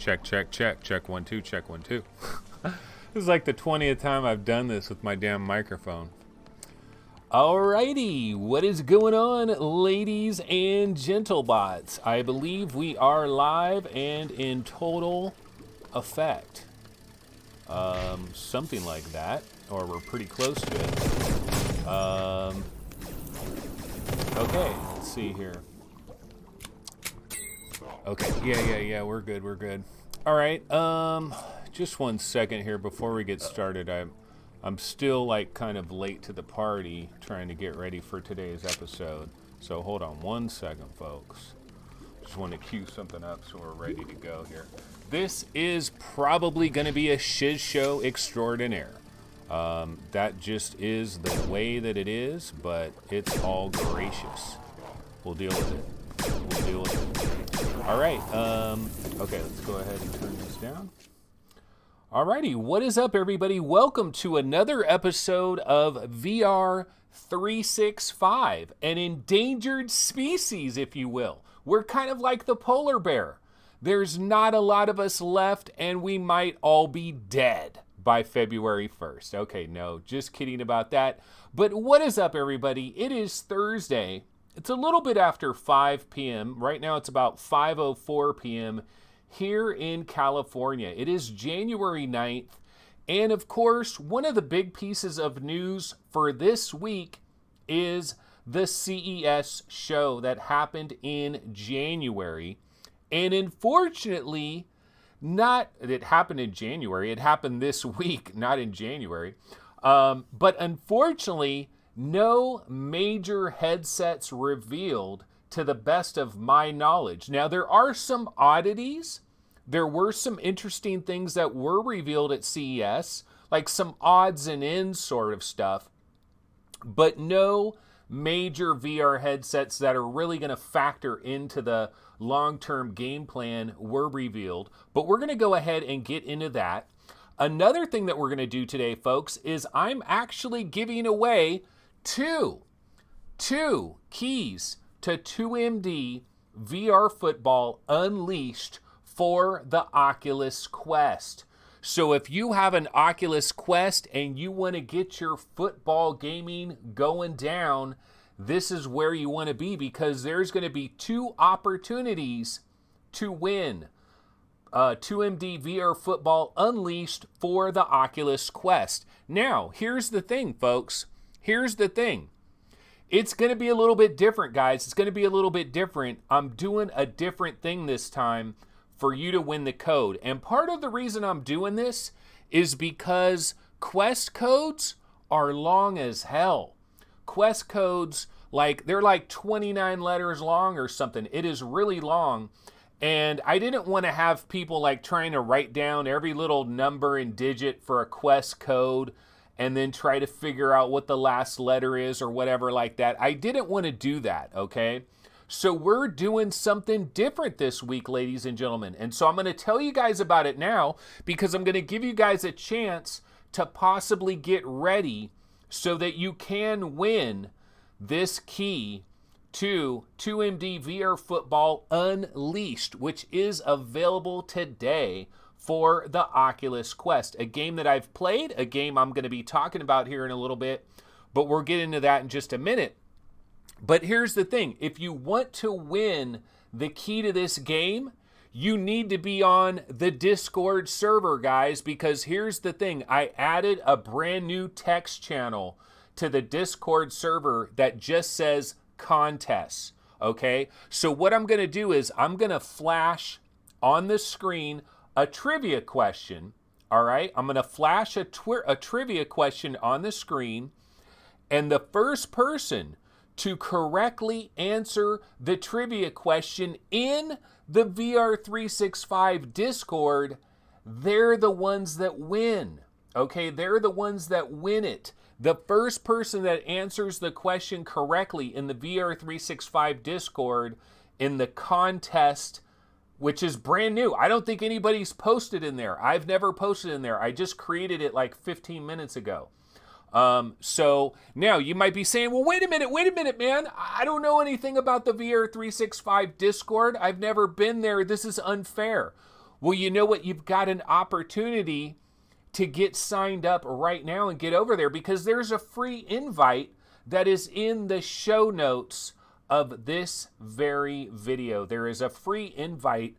Check, check, check. Check 1 2, check 1 2. This is like the 20th time I've done this with my damn microphone. Alrighty, what is going on, ladies and gentlebots? I believe we are live and in total effect. Something like that, or we're pretty close to it. Okay, let's see here. Okay, yeah, we're good. All right, just 1 second here before we get started. I'm still like kind of late to the party trying to get ready for today's episode. So hold on 1 second, folks. Just want to cue something up so we're ready to go here. This is probably going to be a shiz show extraordinaire. That just is the way that it is, but it's all gracious. We'll deal with it. All right. Okay, let's go ahead and turn this down. Alrighty, what is up, everybody? Welcome to another episode of VR 365, an endangered species, if you will. We're kind of like the polar bear. There's not a lot of us left, and we might all be dead by February 1st. Okay, no, just kidding about that. But what is up, everybody? It is Thursday. It's a little bit after 5 p.m. Right now, it's about 5:04 p.m. here in California. It is January 9th. And of course, one of the big pieces of news for this week is the CES show that happened in January. And unfortunately, it happened in January. It happened this week, not in January. But unfortunately, no major headsets revealed to the best of my knowledge. Now, there are some oddities. There were some interesting things that were revealed at CES, like some odds and ends sort of stuff, but no major VR headsets that are really going to factor into the long-term game plan were revealed. But we're going to go ahead and get into that. Another thing that we're going to do today, folks, is I'm actually giving away two keys to 2MD VR Football Unleashed for the Oculus Quest. So if you have an Oculus Quest and you want to get your football gaming going down, this is where you want to be, because there's going to be 2 opportunities to win 2MD VR Football Unleashed for the Oculus Quest. Now, here's the thing, folks. Here's the thing. It's going to be a little bit different, guys. It's going to be a little bit different. I'm doing a different thing this time for you to win the code. And part of the reason I'm doing this is because Quest codes are long as hell. Quest codes, they're like 29 letters long or something. It is really long. And I didn't want to have people trying to write down every little number and digit for a Quest code and then try to figure out what the last letter is or whatever like that. I didn't want to do that, okay? So we're doing something different this week, ladies and gentlemen. And so I'm going to tell you guys about it now, because I'm going to give you guys a chance to possibly get ready so that you can win this key to 2MD VR Football Unleashed, which is available today for the Oculus Quest, a game that I've played, a game I'm going to be talking about here in a little bit, but we'll get into that in just a minute. But here's the thing. If you want to win the key to this game, you need to be on the Discord server, guys, because here's the thing. I added a brand new text channel to the Discord server that just says contests, okay? So what I'm going to do is I'm going to flash on the screen a trivia question, all right? I'm going to flash a trivia question on the screen, and the first person to correctly answer the trivia question in the VR 365 Discord, they're the ones that win, okay? They're the ones that win it. The first person that answers the question correctly in the VR 365 Discord in the contest, which is brand new. I don't think anybody's posted in there. I've never posted in there. I just created it like 15 minutes ago. So now you might be saying, well, wait a minute, man. I don't know anything about the VR 365 Discord. I've never been there. This is unfair. Well, you know what? You've got an opportunity to get signed up right now and get over there, because there's a free invite that is in the show notes of this very video. There is a free invite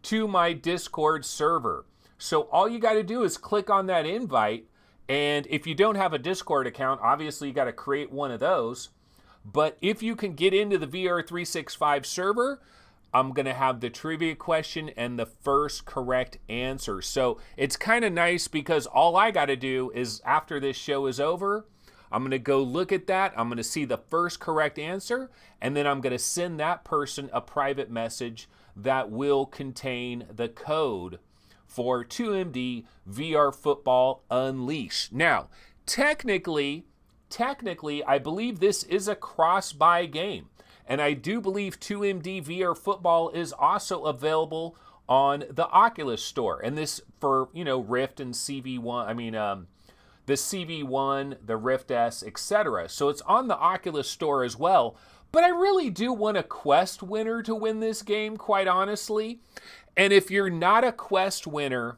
to my Discord server. So all you got to do is click on that invite. And if you don't have a Discord account, obviously you got to create one of those. But if you can get into the VR365 server, I'm going to have the trivia question and the first correct answer. So it's kind of nice, because all I got to do is, after this show is over, I'm going to go look at that. I'm going to see the first correct answer, and then I'm going to send that person a private message that will contain the code for 2MD VR Football Unleashed. Now, technically, I believe this is a cross-buy game. And I do believe 2MD VR Football is also available on the Oculus Store. And this for, Rift and CV1, the CV1, the Rift S, etc. So it's on the Oculus Store as well. But I really do want a Quest winner to win this game, quite honestly. And if you're not a Quest winner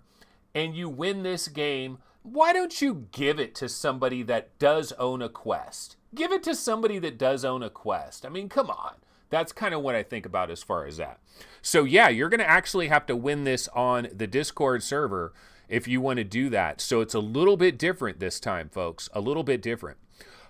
and you win this game, why don't you give it to somebody that does own a Quest? Give it to somebody that does own a Quest. I mean, come on. That's kind of what I think about as far as that. So yeah, you're going to actually have to win this on the Discord server if you want to do that. So it's a little bit different this time, folks. A little bit different.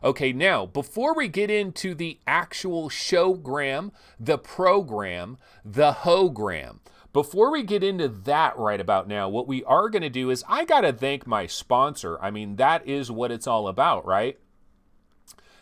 Okay, now, before we get into the actual showgram, the program, the hogram, before we get into that right about now, what we are going to do is I got to thank my sponsor. I mean, that is what it's all about, right?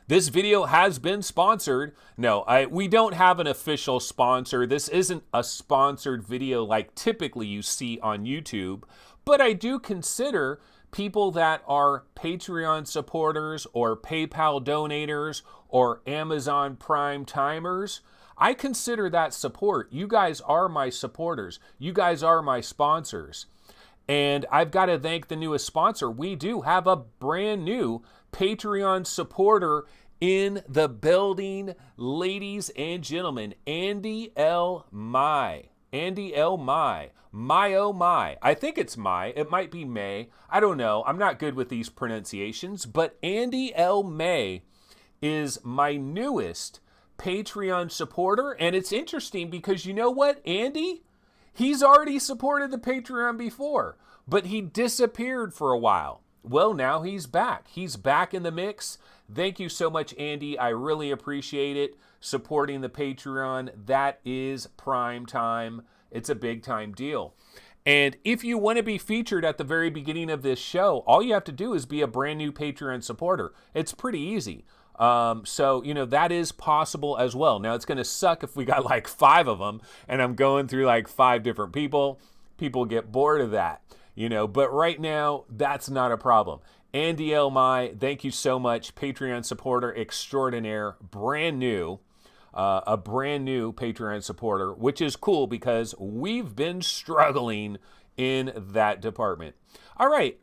This video has been sponsored. No, we don't have an official sponsor. This isn't a sponsored video like typically you see on YouTube, but I do consider people that are Patreon supporters or PayPal donators or Amazon Prime timers, I consider that support. You guys are my supporters. You guys are my sponsors. And I've got to thank the newest sponsor. We do have a brand new Patreon supporter in the building, ladies and gentlemen, Andy L. Mai. Andy L. Mai. My oh my. I think it's Mai. It might be May. I don't know. I'm not good with these pronunciations, but Andy L. May is my newest Patreon supporter. And it's interesting because you know what, Andy? He's already supported the Patreon before, but he disappeared for a while. Well, now he's back. He's back in the mix. Thank you so much, Andy. I really appreciate it. Supporting the Patreon. That is prime time. It's a big time deal. And if you want to be featured at the very beginning of this show, all you have to do is be a brand new Patreon supporter. It's pretty easy. So, that is possible as well. Now, it's going to suck if we got like 5 of them and I'm going through like 5 different people. People get bored of that, but right now, that's not a problem. Andy L. Mai, thank you so much. Patreon supporter extraordinaire, brand new. A brand new Patreon supporter, which is cool because we've been struggling in that department. All right.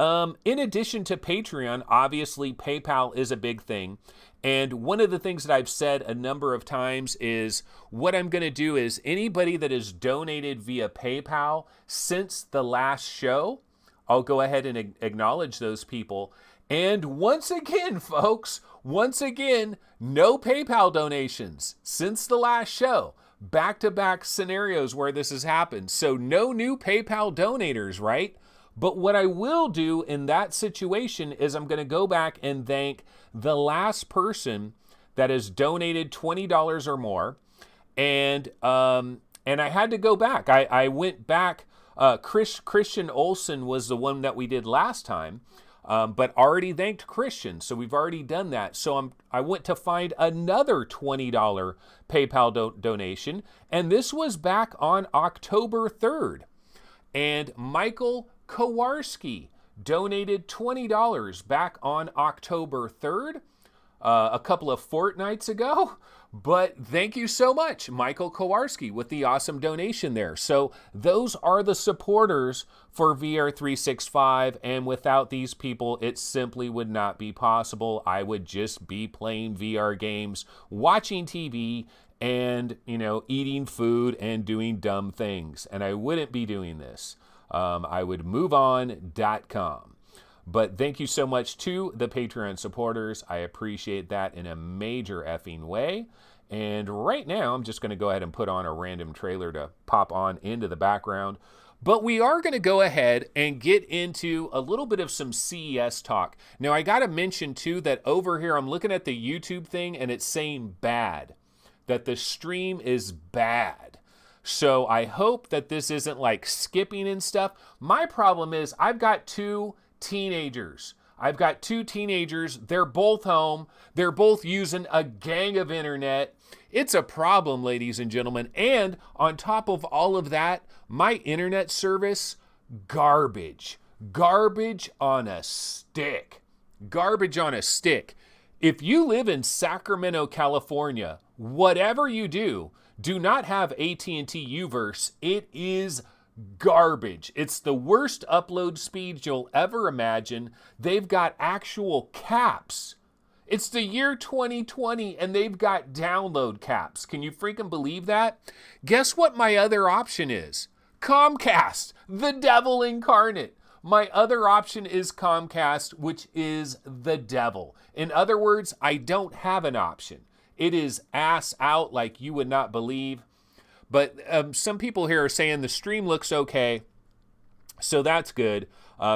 In addition to Patreon, obviously PayPal is a big thing. And one of the things that I've said a number of times is what I'm going to do is anybody that has donated via PayPal since the last show, I'll go ahead and acknowledge those people. And once again, folks, no PayPal donations since the last show. Back-to-back scenarios where this has happened. So no new PayPal donators, right? But what I will do in that situation is I'm going to go back and thank the last person that has donated $20 or more. And I had to go back. I went back. Christian Olsen was the one that we did last time. But already thanked Christian, so we've already done that. So I went to find another $20 PayPal donation, and this was back on October 3rd. And Michael Kowarski donated $20 back on October 3rd, a couple of fortnights ago. But thank you so much, Michael Kowarski, with the awesome donation there. So those are the supporters for VR365, and without these people, it simply would not be possible. I would just be playing VR games, watching TV, and, eating food and doing dumb things. And I wouldn't be doing this. I would moveon.com. But thank you so much to the Patreon supporters. I appreciate that in a major effing way. And right now, I'm just going to go ahead and put on a random trailer to pop on into the background. But we are going to go ahead and get into a little bit of some CES talk. Now, I got to mention, too, that over here, I'm looking at the YouTube thing, and it's saying bad, that the stream is bad. So I hope that this isn't like skipping and stuff. My problem is I've got two teenagers. They're both home. They're both using a gang of internet. It's a problem, ladies and gentlemen. And on top of all of that, my internet service, garbage. Garbage on a stick. Garbage on a stick. If you live in Sacramento, California, whatever you do not have AT&T Uverse. It is garbage. It's the worst upload speeds you'll ever imagine. They've got actual caps. It's the year 2020 and they've got download caps. Can you freaking believe that? Guess what my other option is? Comcast, the devil incarnate. My other option is Comcast, which is the devil. In other words, I don't have an option. It is ass out like you would not believe. But some people here are saying the stream looks okay, so that's good.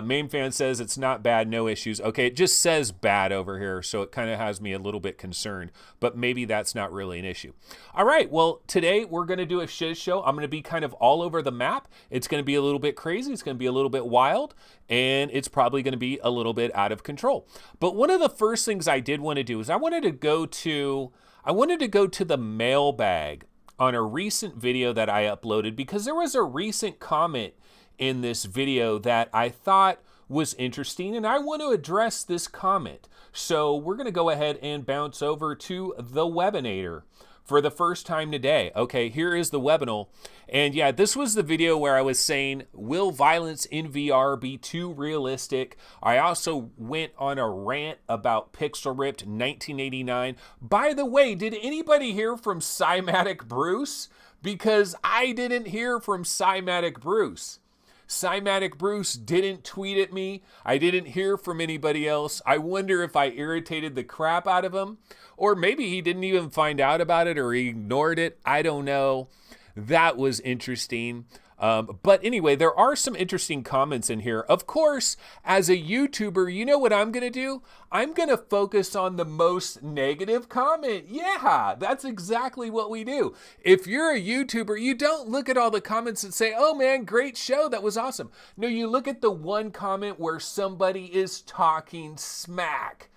Main fan says it's not bad, no issues. Okay, it just says bad over here, so it kind of has me a little bit concerned, but maybe that's not really an issue. All right, well, today we're going to do a shiz show. I'm going to be kind of all over the map. It's going to be a little bit crazy. It's going to be a little bit wild, and it's probably going to be a little bit out of control. But one of the first things I did want to do is I wanted to go to the mailbag on a recent video that I uploaded because there was a recent comment in this video that I thought was interesting, and I want to address this comment. So we're going to go ahead and bounce over to the webinator for the first time today. Okay, here is the webinar. And yeah, this was the video where I was saying, will violence in VR be too realistic? I also went on a rant about Pixel Ripped 1989. By the way, did anybody hear from Cymatic Bruce? Because I didn't hear from Cymatic Bruce. Cymatic Bruce didn't tweet at me. I didn't hear from anybody else. I wonder if I irritated the crap out of him, or maybe he didn't even find out about it or he ignored it. I don't know. That was interesting. But anyway, there are some interesting comments in here. Of course, as a YouTuber, you know what I'm going to do? I'm going to focus on the most negative comment. Yeah, that's exactly what we do. If you're a YouTuber, you don't look at all the comments and say, oh man, great show, that was awesome. No, you look at the one comment where somebody is talking smack,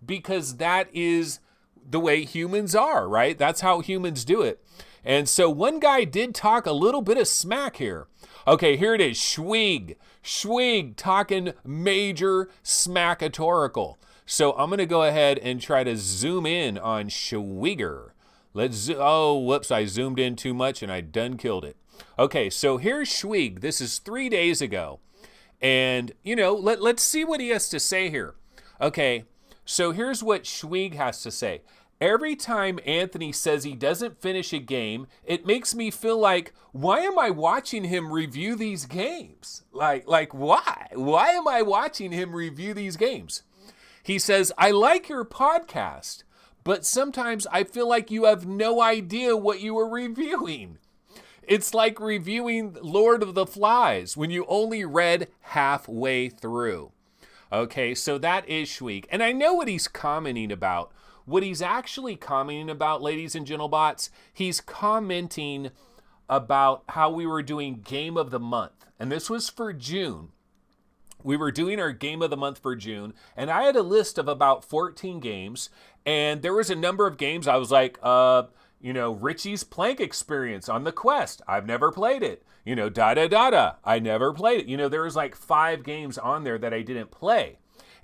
because that is the way humans are, right? That's how humans do it. And so one guy did talk a little bit of smack here. Okay, here it is. Schwig talking major smackatorical. So I'm going to go ahead and try to zoom in on Schwiger. Oh, whoops, I zoomed in too much and I done killed it. Okay, so here's Schwig. This is 3 days ago. And, you know, let's see what he has to say here. Okay, so here's what Schwig has to say. Every time Anthony says he doesn't finish a game, it makes me feel like, why am I watching him review these games? Like why? Why am I watching him review these games? He says, I like your podcast, but sometimes I feel like you have no idea what you are reviewing. It's like reviewing Lord of the Flies when you only read halfway through. Okay, so that is Schweik. And I know what he's commenting about. What he's actually commenting about, ladies and gentlemen, he's commenting about how we were doing Game of the Month. And this was for June. We were doing our Game of the Month for June. And I had a list of about 14 games. And there was a number of games I was like, Richie's Plank Experience on the Quest. I've never played it. I never played it. There was like 5 games on there that I didn't play.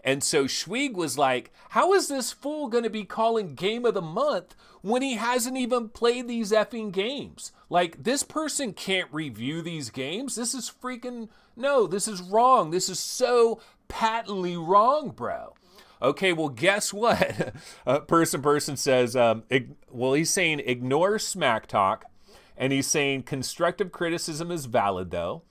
And so Schwig was like, how is this fool going to be calling Game of the Month when he hasn't even played these effing games? Like, this person can't review these games. This is no, this is wrong. This is so patently wrong, bro. Okay, well, guess what? Person says, he's saying ignore smack talk. And he's saying constructive criticism is valid, though.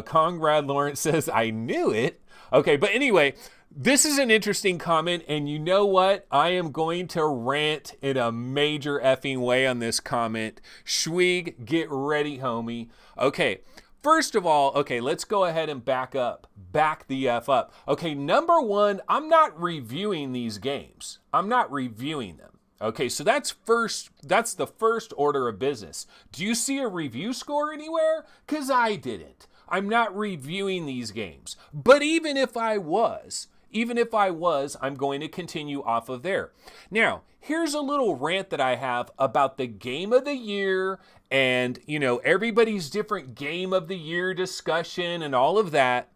Conrad Lawrence says, I knew it. Okay, but anyway, this is an interesting comment, and you know what? I am going to rant in a major effing way on this comment. Schwig, get ready, homie. Okay, first of all, okay, let's go ahead and back the F up. Okay, number one, I'm not reviewing these games. I'm not reviewing them. Okay, so that's the first order of business. Do you see a review score anywhere? Because I didn't. I'm not reviewing these games. But even if I was, I'm going to continue off of there. Now, here's a little rant that I have about the game of the year and, everybody's different game of the year discussion and all of that.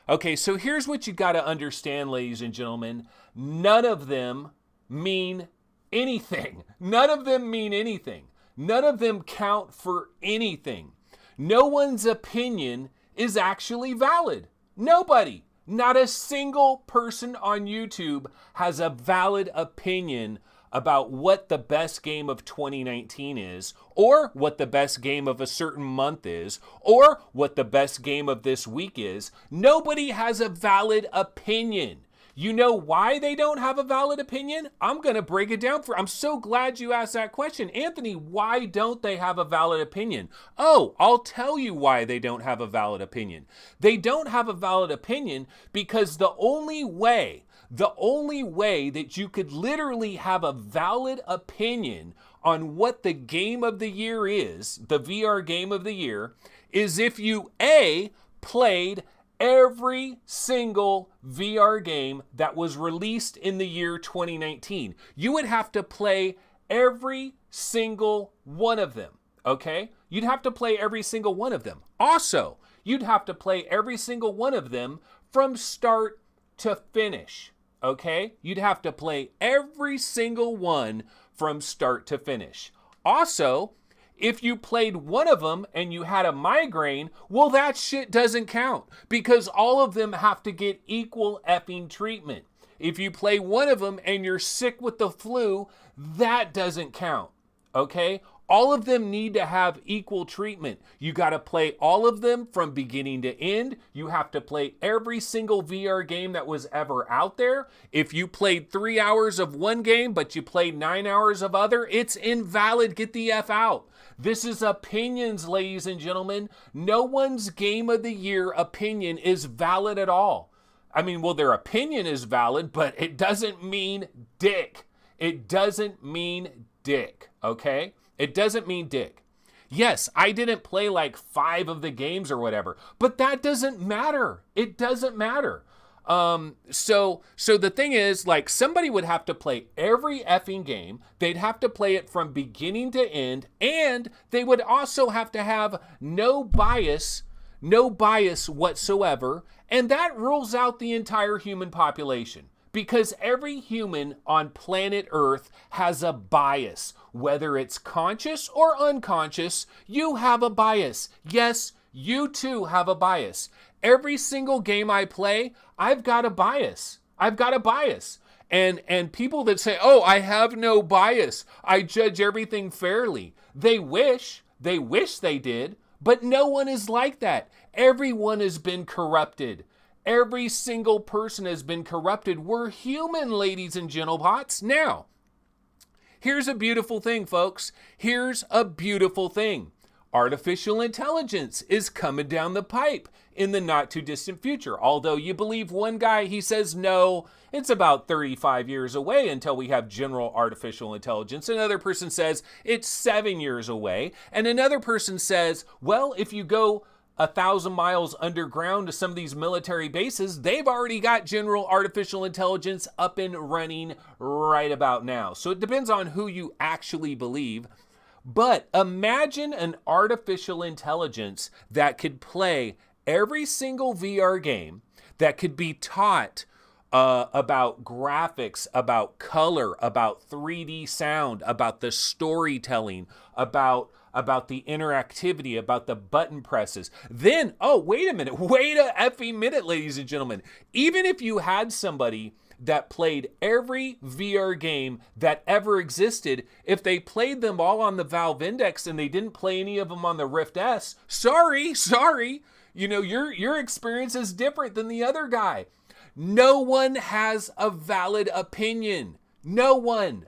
Okay, so here's what you got to understand, ladies and gentlemen. None of them mean anything. None of them mean anything. None of them count for anything. No one's opinion is actually valid. Nobody, not a single person on YouTube has a valid opinion about what the best game of 2019 is, or what the best game of a certain month is, or what the best game of this week is. Nobody has a valid opinion. You know why they don't have a valid opinion? I'm going to break it down I'm so glad you asked that question. Anthony, why don't they have a valid opinion? Oh, I'll tell you why they don't have a valid opinion. They don't have a valid opinion because the only way that you could literally have a valid opinion on what the game of the year is, the VR game of the year, is if you A, played every single VR game that was released in the year 2019. You would have to play every single one of them, okay? You'd have to play every single one of them. Also, you'd have to play every single one of them from start to finish, okay? You'd have to play every single one from start to finish. Also, if you played one of them and you had a migraine, well, that shit doesn't count because all of them have to get equal effing treatment. If you play one of them and you're sick with the flu, that doesn't count, okay? All of them need to have equal treatment. You got to play all of them from beginning to end. You have to play every single VR game that was ever out there. If you played 3 hours of one game, but you played 9 hours of other, it's invalid. Get the F out. This is opinions, ladies and gentlemen. No one's game of the year opinion is valid at all. I mean, well, their opinion is valid, but it doesn't mean dick. It doesn't mean dick, okay? It doesn't mean dick. Yes, I didn't play like 5 of the games or whatever, but that doesn't matter. It doesn't matter. So the thing is, like, somebody would have to play every effing game. They'd have to play it from beginning to end, and they would also have to have no bias whatsoever, and that rules out the entire human population. Because every human on planet Earth has a bias. Whether it's conscious or unconscious, you have a bias. Yes, you too have a bias. Every single game I play, I've got a bias. And people that say, oh, I have no bias, I judge everything fairly. They wish they did, but no one is like that. Everyone has been corrupted. Every single person has been corrupted. We're human, ladies and gentlepots. Now, here's a beautiful thing, folks. Here's a beautiful thing. Artificial intelligence is coming down the pipe in the not too distant future. Although you believe one guy, he says, no, it's about 35 years away until we have general artificial intelligence. Another person says it's 7 years away. And another person says, well, if you go 1,000 miles underground to some of these military bases, they've already got general artificial intelligence up and running right about now. So it depends on who you actually believe. But imagine an artificial intelligence that could play every single VR game, that could be taught about graphics, about color, about 3D sound, about the storytelling, about the interactivity, about the button presses. Then, oh, wait a effing minute, ladies and gentlemen. Even if you had somebody that played every VR game that ever existed, if they played them all on the Valve Index and they didn't play any of them on the Rift S, sorry, your experience is different than the other guy. No one has a valid opinion. No one.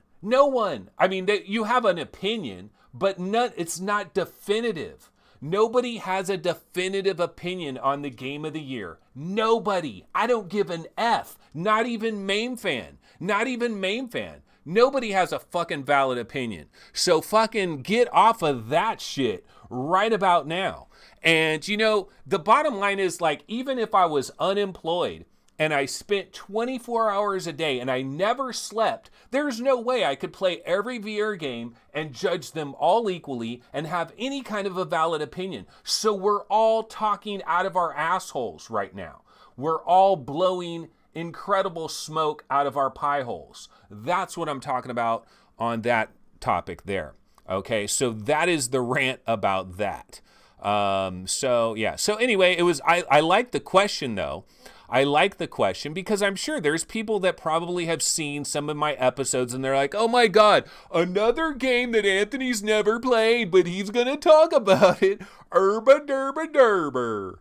I mean, you have an opinion, but it's not definitive. Nobody has a definitive opinion on the game of the year. Nobody. I don't give an F. Not even MAME fan. Nobody has a fucking valid opinion. So fucking get off of that shit right about now. And the bottom line is, like, even if I was unemployed and I spent 24 hours a day and I never slept, there's no way I could play every VR game and judge them all equally and have any kind of a valid opinion. So we're all talking out of our assholes right now. We're all blowing incredible smoke out of our pie holes. That's what I'm talking about on that topic there. Okay, so that is the rant about that. So anyway, I like the question though. I like the question because I'm sure there's people that probably have seen some of my episodes and they're like, oh my God, another game that Anthony's never played, but he's going to talk about it. Urba derba derber.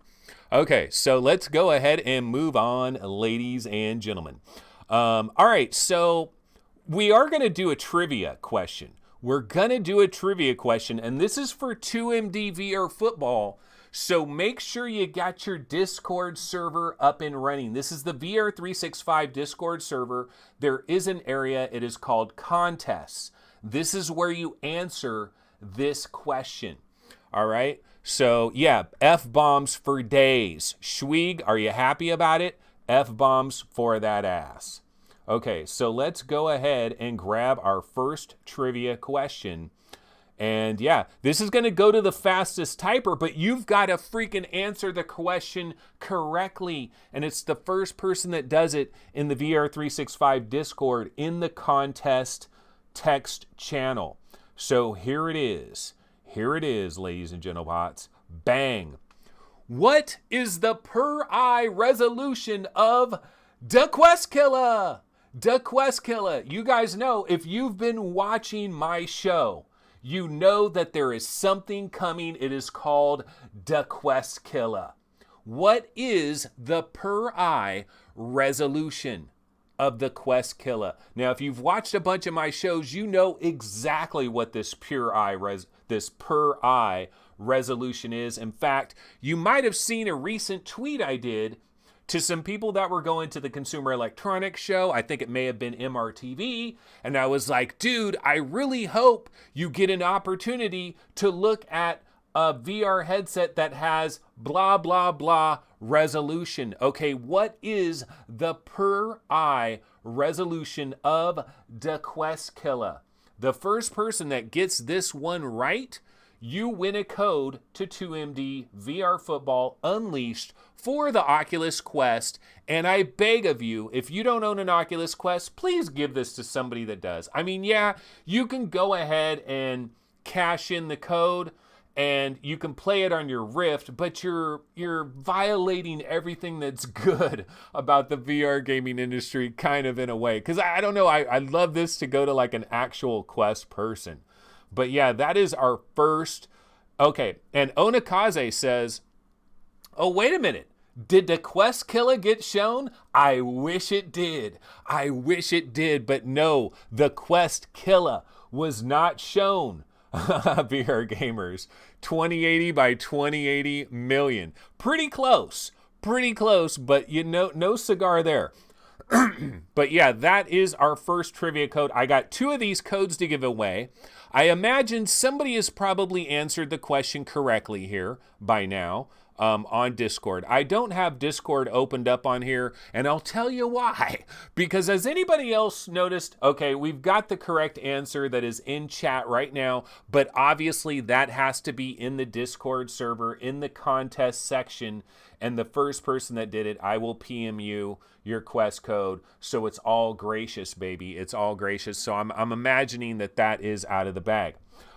Okay, so let's go ahead and move on, ladies and gentlemen. All right, so we are going to do a trivia question. And this is for 2MD VR Football. So make sure you got your Discord server up and running. This is the VR365 Discord server. There is an area, it is called contests. This is where you answer this question. All right. So yeah, F-bombs for days. Schwig, are you happy about it? F-bombs for that ass. Okay, so let's go ahead and grab our first trivia question. And yeah, this is going to go to the fastest typer, but you've got to freaking answer the question correctly. And it's the first person that does it in the VR365 Discord in the contest text channel. So here it is. Ladies and gentlemen. Bang. What is the per eye resolution of the Quest Killa? You guys know, if you've been watching my show, you know that there is something coming. It is called the Quest Killa. What is the per eye resolution of the Quest Killa? Now, if you've watched a bunch of my shows, you know exactly what this per eye resolution is. In fact, you might have seen a recent tweet I did to some people that were going to the Consumer Electronics Show. I think it may have been MRTV. And I was like, dude, I really hope you get an opportunity to look at a VR headset that has blah, blah, blah resolution. Okay, what is the per eye resolution of the Quest Killa? The first person that gets this one right, you win a code to 2MD VR Football Unleashed for the Oculus Quest. And I beg of you, if you don't own an Oculus Quest, please give this to somebody that does. I mean, yeah, you can go ahead and cash in the code and you can play it on your Rift, but you're violating everything that's good about the VR gaming industry, kind of, in a way. Because I don't know, I'd love this to go to like an actual Quest person. But yeah, that is our first. Okay, and Onakaze says, oh, wait a minute. Did the Quest Killa get shown? I wish it did. But no, the Quest Killa was not shown. VR gamers, 2080 by 2080 million. Pretty close, but no cigar there. But yeah, that is our first trivia code. I got 2 of these codes to give away. I imagine somebody has probably answered the question correctly here by now on Discord. I don't have Discord opened up on here, and I'll tell you why. Because has anybody else noticed, okay, we've got the correct answer that is in chat right now, but obviously that has to be in the Discord server, in the contest section, and the first person that did it, I will PM you your Quest code. So it's all gracious, baby. It's all gracious. So I'm imagining that is out of the bag.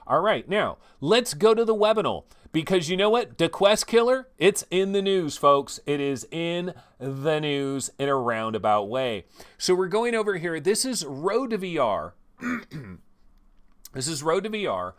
All right, now let's go to the webinar, because you know what? The Quest Killa, it's in the news, folks. It is in the news in a roundabout way. So we're going over here. This is Road to VR. This is Road to VR.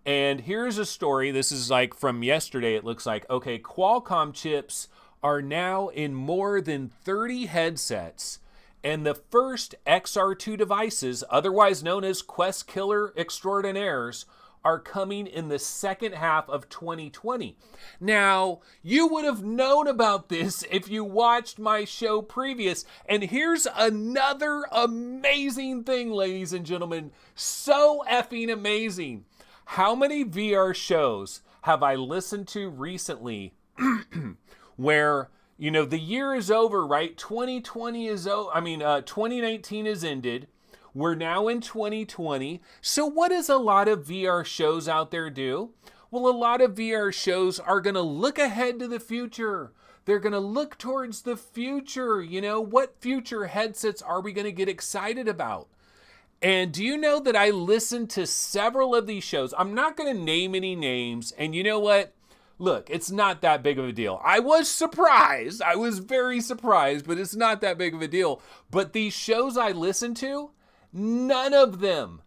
And here's a story. This is like from yesterday, it looks like. Okay, Qualcomm chips are now in more than 30 headsets. And the first XR2 devices, otherwise known as Quest Killa extraordinaires, are coming in the second half of 2020. Now, you would have known about this if you watched my show previous. And here's another amazing thing, ladies and gentlemen. So effing amazing. How many VR shows have I listened to recently where, you know, the year is over, right? 2020 is over. 2019 is ended. We're now in 2020. So what does a lot of VR shows out there do? Well, a lot of VR shows are going to look ahead to the future. They're going to look towards the future. You know, what future headsets are we going to get excited about? And do you know that I listened to several of these shows? I'm not going to name any names. And you know what? Look, it's not that big of a deal. I was surprised. I was very surprised, but it's not that big of a deal. But these shows I listened to, none of them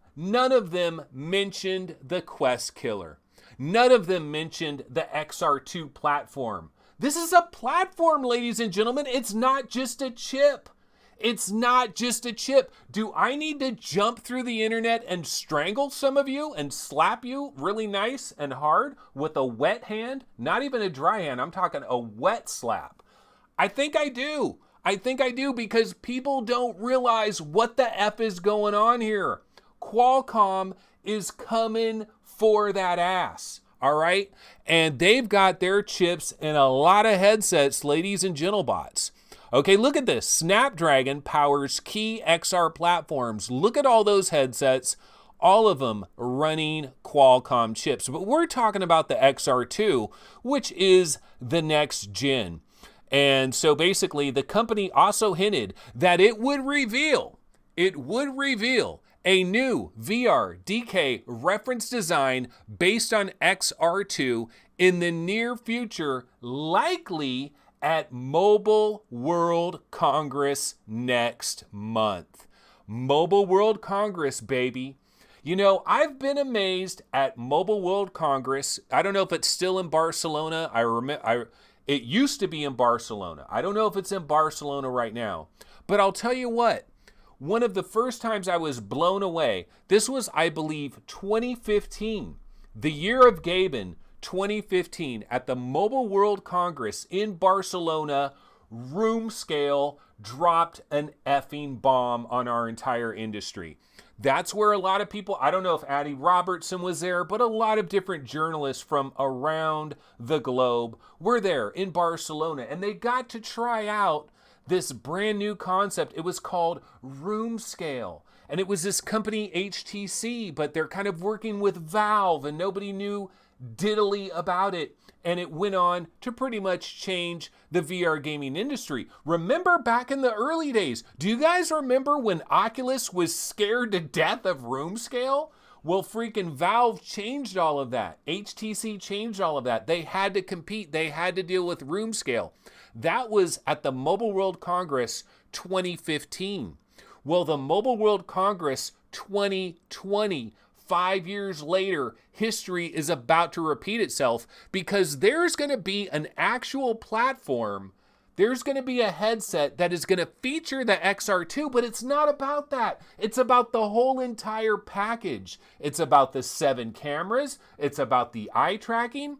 mentioned the Quest Killa. None of them mentioned the XR2 platform. This is a platform, ladies and gentlemen. It's not just a chip. It's not just a chip. Do I need to jump through the internet and strangle some of you and slap you really nice and hard with a wet hand? Not even a dry hand. I'm talking a wet slap. I think I do. Because people don't realize what the F is going on here. Qualcomm is coming for that ass, all right? And they've got their chips in a lot of headsets, ladies and gentlebots. Okay, look at this. Snapdragon powers key XR platforms. Look at all those headsets, all of them running Qualcomm chips. But we're talking about the XR2, which is the next gen. And so basically the company also hinted that it would reveal a new VR DK reference design based on XR2 in the near future, likely at Mobile World Congress next month. Mobile World Congress, baby. You know, I've been amazed at Mobile World Congress. I don't know if it's still in Barcelona. It used to be in Barcelona. I don't know if it's in Barcelona right now. But I'll tell you what, one of the first times I was blown away, this was, I believe, 2015, the year of Gaben, 2015, at the Mobile World Congress in Barcelona. Room Scale dropped an effing bomb on our entire industry. That's where a lot of people, I don't know if Addie Robertson was there, but a lot of different journalists from around the globe were there in Barcelona, and they got to try out this brand new concept. It was called Room Scale, and it was this company HTC, but they're kind of working with Valve, and nobody knew diddly about it. And it went on to pretty much change the VR gaming industry. Remember back in the early days, do you guys remember when Oculus was scared to death of Room Scale? Well, freaking Valve changed all of that. HTC changed all of that. They had to compete. They had to deal with Room Scale. That was at the Mobile World Congress 2015. Well, the Mobile World Congress 2020, 5 years later, history is about to repeat itself, because there's going to be an actual platform. There's going to be a headset that is going to feature the XR2, but it's not about that. It's about the whole entire package. It's about the 7 cameras. It's about the eye tracking.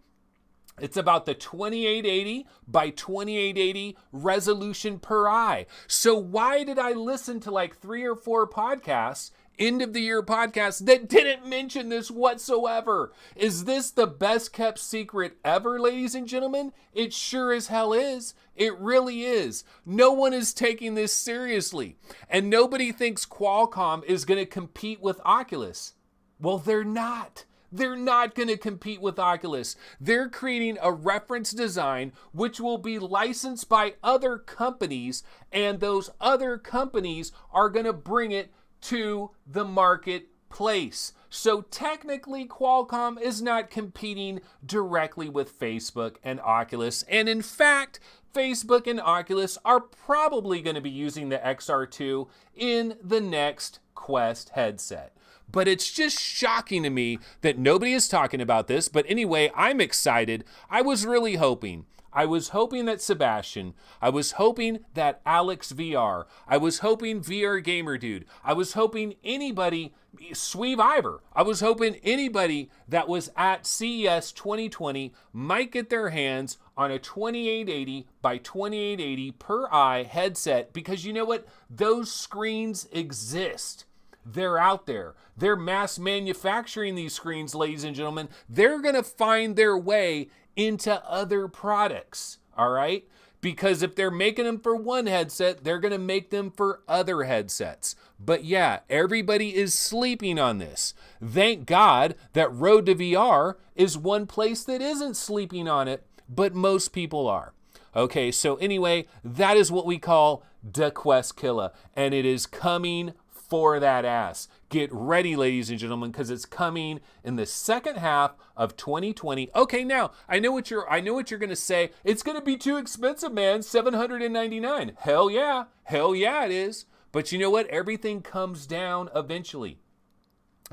It's about the 2880 by 2880 resolution per eye. So why did I listen to like 3 or 4 podcasts, end of the year podcasts, that didn't mention this whatsoever? Is this the best kept secret ever, ladies and gentlemen? It sure as hell is. It really is. No one is taking this seriously. And nobody thinks Qualcomm is going to compete with Oculus. Well, they're not. They're not going to compete with Oculus. They're creating a reference design which will be licensed by other companies, and those other companies are going to bring it to the marketplace. So technically, Qualcomm is not competing directly with Facebook and Oculus. And in fact, Facebook and Oculus are probably going to be using the XR2 in the next Quest headset. But it's just shocking to me that nobody is talking about this. But anyway, I'm excited. I was really hoping. I was hoping that Sebastian, I was hoping that Alex VR, I was hoping VR Gamer Dude, I was hoping anybody, Sweeve Ivor, I was hoping anybody that was at CES 2020 might get their hands on a 2880 by 2880 per eye headset, because you know what? Those screens exist. They're out there. They're mass manufacturing these screens, ladies and gentlemen. They're going to find their way into other products, all right? Because if they're making them for one headset, they're going to make them for other headsets. But yeah, everybody is sleeping on this. Thank God that Road to VR is one place that isn't sleeping on it, but most people are. Okay, so anyway, that is what we call the Quest Killa, and it is coming for that ass. Get ready, ladies and gentlemen, because it's coming in the second half of 2020. Okay, now I know what you're going to say. It's going to be too expensive, man. $799. Hell yeah, it is. But you know what? Everything comes down eventually.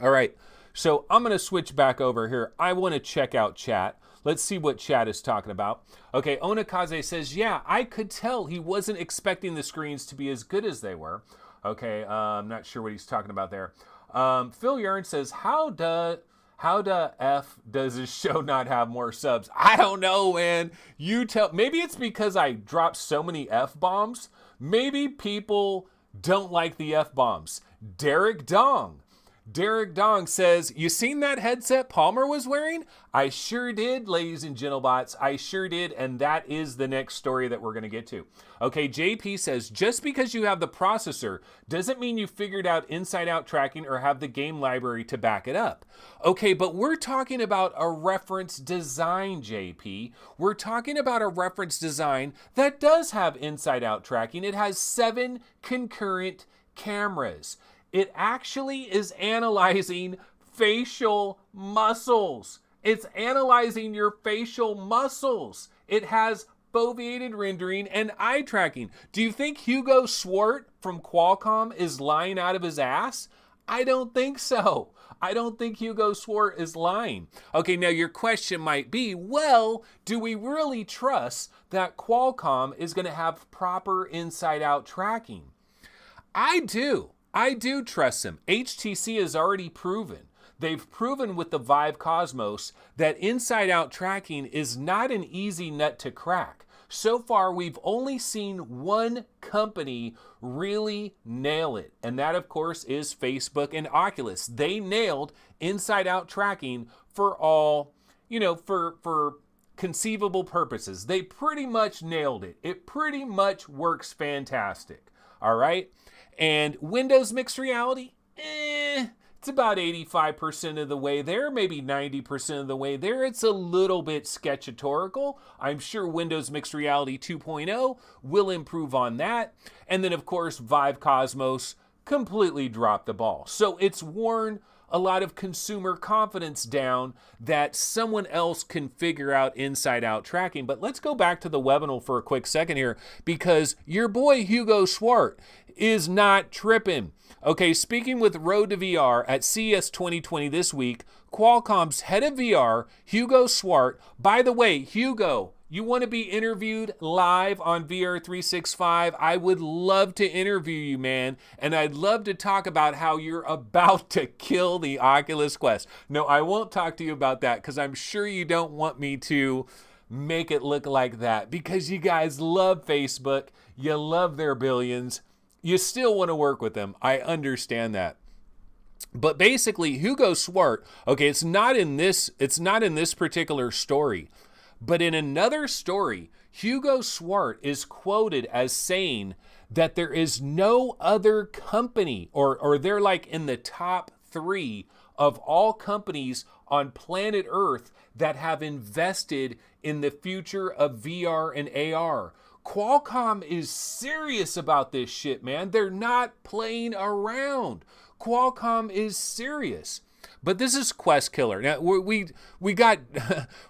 All right, so I'm going to switch back over here. I want to check out chat. Let's see what chat is talking about. Okay, Onakaze says, yeah, I could tell he wasn't expecting the screens to be as good as they were. Okay, I'm not sure what he's talking about there. Phil Yarn says, how the F does this show not have more subs? I don't know, man. You tell. Maybe it's because I dropped so many F-bombs. Maybe people don't like the F-bombs. Derek Dong says, you seen that headset Palmer was wearing? I sure did, ladies and gentlebots. I sure did, and that is the next story that we're going to get to. Okay, JP says, just because you have the processor doesn't mean you figured out inside-out tracking or have the game library to back it up. Okay, but we're talking about a reference design, JP. We're talking about a reference design that does have inside-out tracking. It has 7 concurrent cameras. It actually is analyzing facial muscles. It's analyzing your facial muscles. It has foveated rendering and eye tracking. Do you think Hugo Swart from Qualcomm is lying out of his ass? I don't think so. I don't think Hugo Swart is lying. Okay, now your question might be, well, do we really trust that Qualcomm is going to have proper inside-out tracking? I do trust them. HTC has already proven. They've proven with the Vive Cosmos that inside-out tracking is not an easy nut to crack. So far, we've only seen one company really nail it, and that, of course, is Facebook and Oculus. They nailed inside-out tracking for all, for conceivable purposes. They pretty much nailed it. It pretty much works fantastic, all right? And Windows Mixed Reality, it's about 85% of the way there, maybe 90% of the way there. It's a little bit sketchatorical. I'm sure Windows Mixed Reality 2.0 will improve on that. And then, of course, Vive Cosmos completely dropped the ball. So it's worn a lot of consumer confidence down that someone else can figure out inside-out tracking. But let's go back to the webinar for a quick second here, because your boy Hugo Swart is not tripping. Okay, speaking with Road to VR at CES 2020 this week, Qualcomm's head of VR, Hugo Swart. By the way, Hugo, you want to be interviewed live on VR 365? I would love to interview you, man. And I'd love to talk about how you're about to kill the Oculus Quest. No, I won't talk to you about that because I'm sure you don't want me to make it look like that, because you guys love Facebook. You love their billions. You still want to work with them. I understand that. But basically, Hugo Swart, okay, it's not in this particular story. But in another story, Hugo Swart is quoted as saying that there is no other company, or they're like in the top 3 of all companies on planet Earth that have invested in the future of VR and AR. Qualcomm is serious about this shit, man. They're not playing around. Qualcomm is serious. But this is Quest Killa. Now we got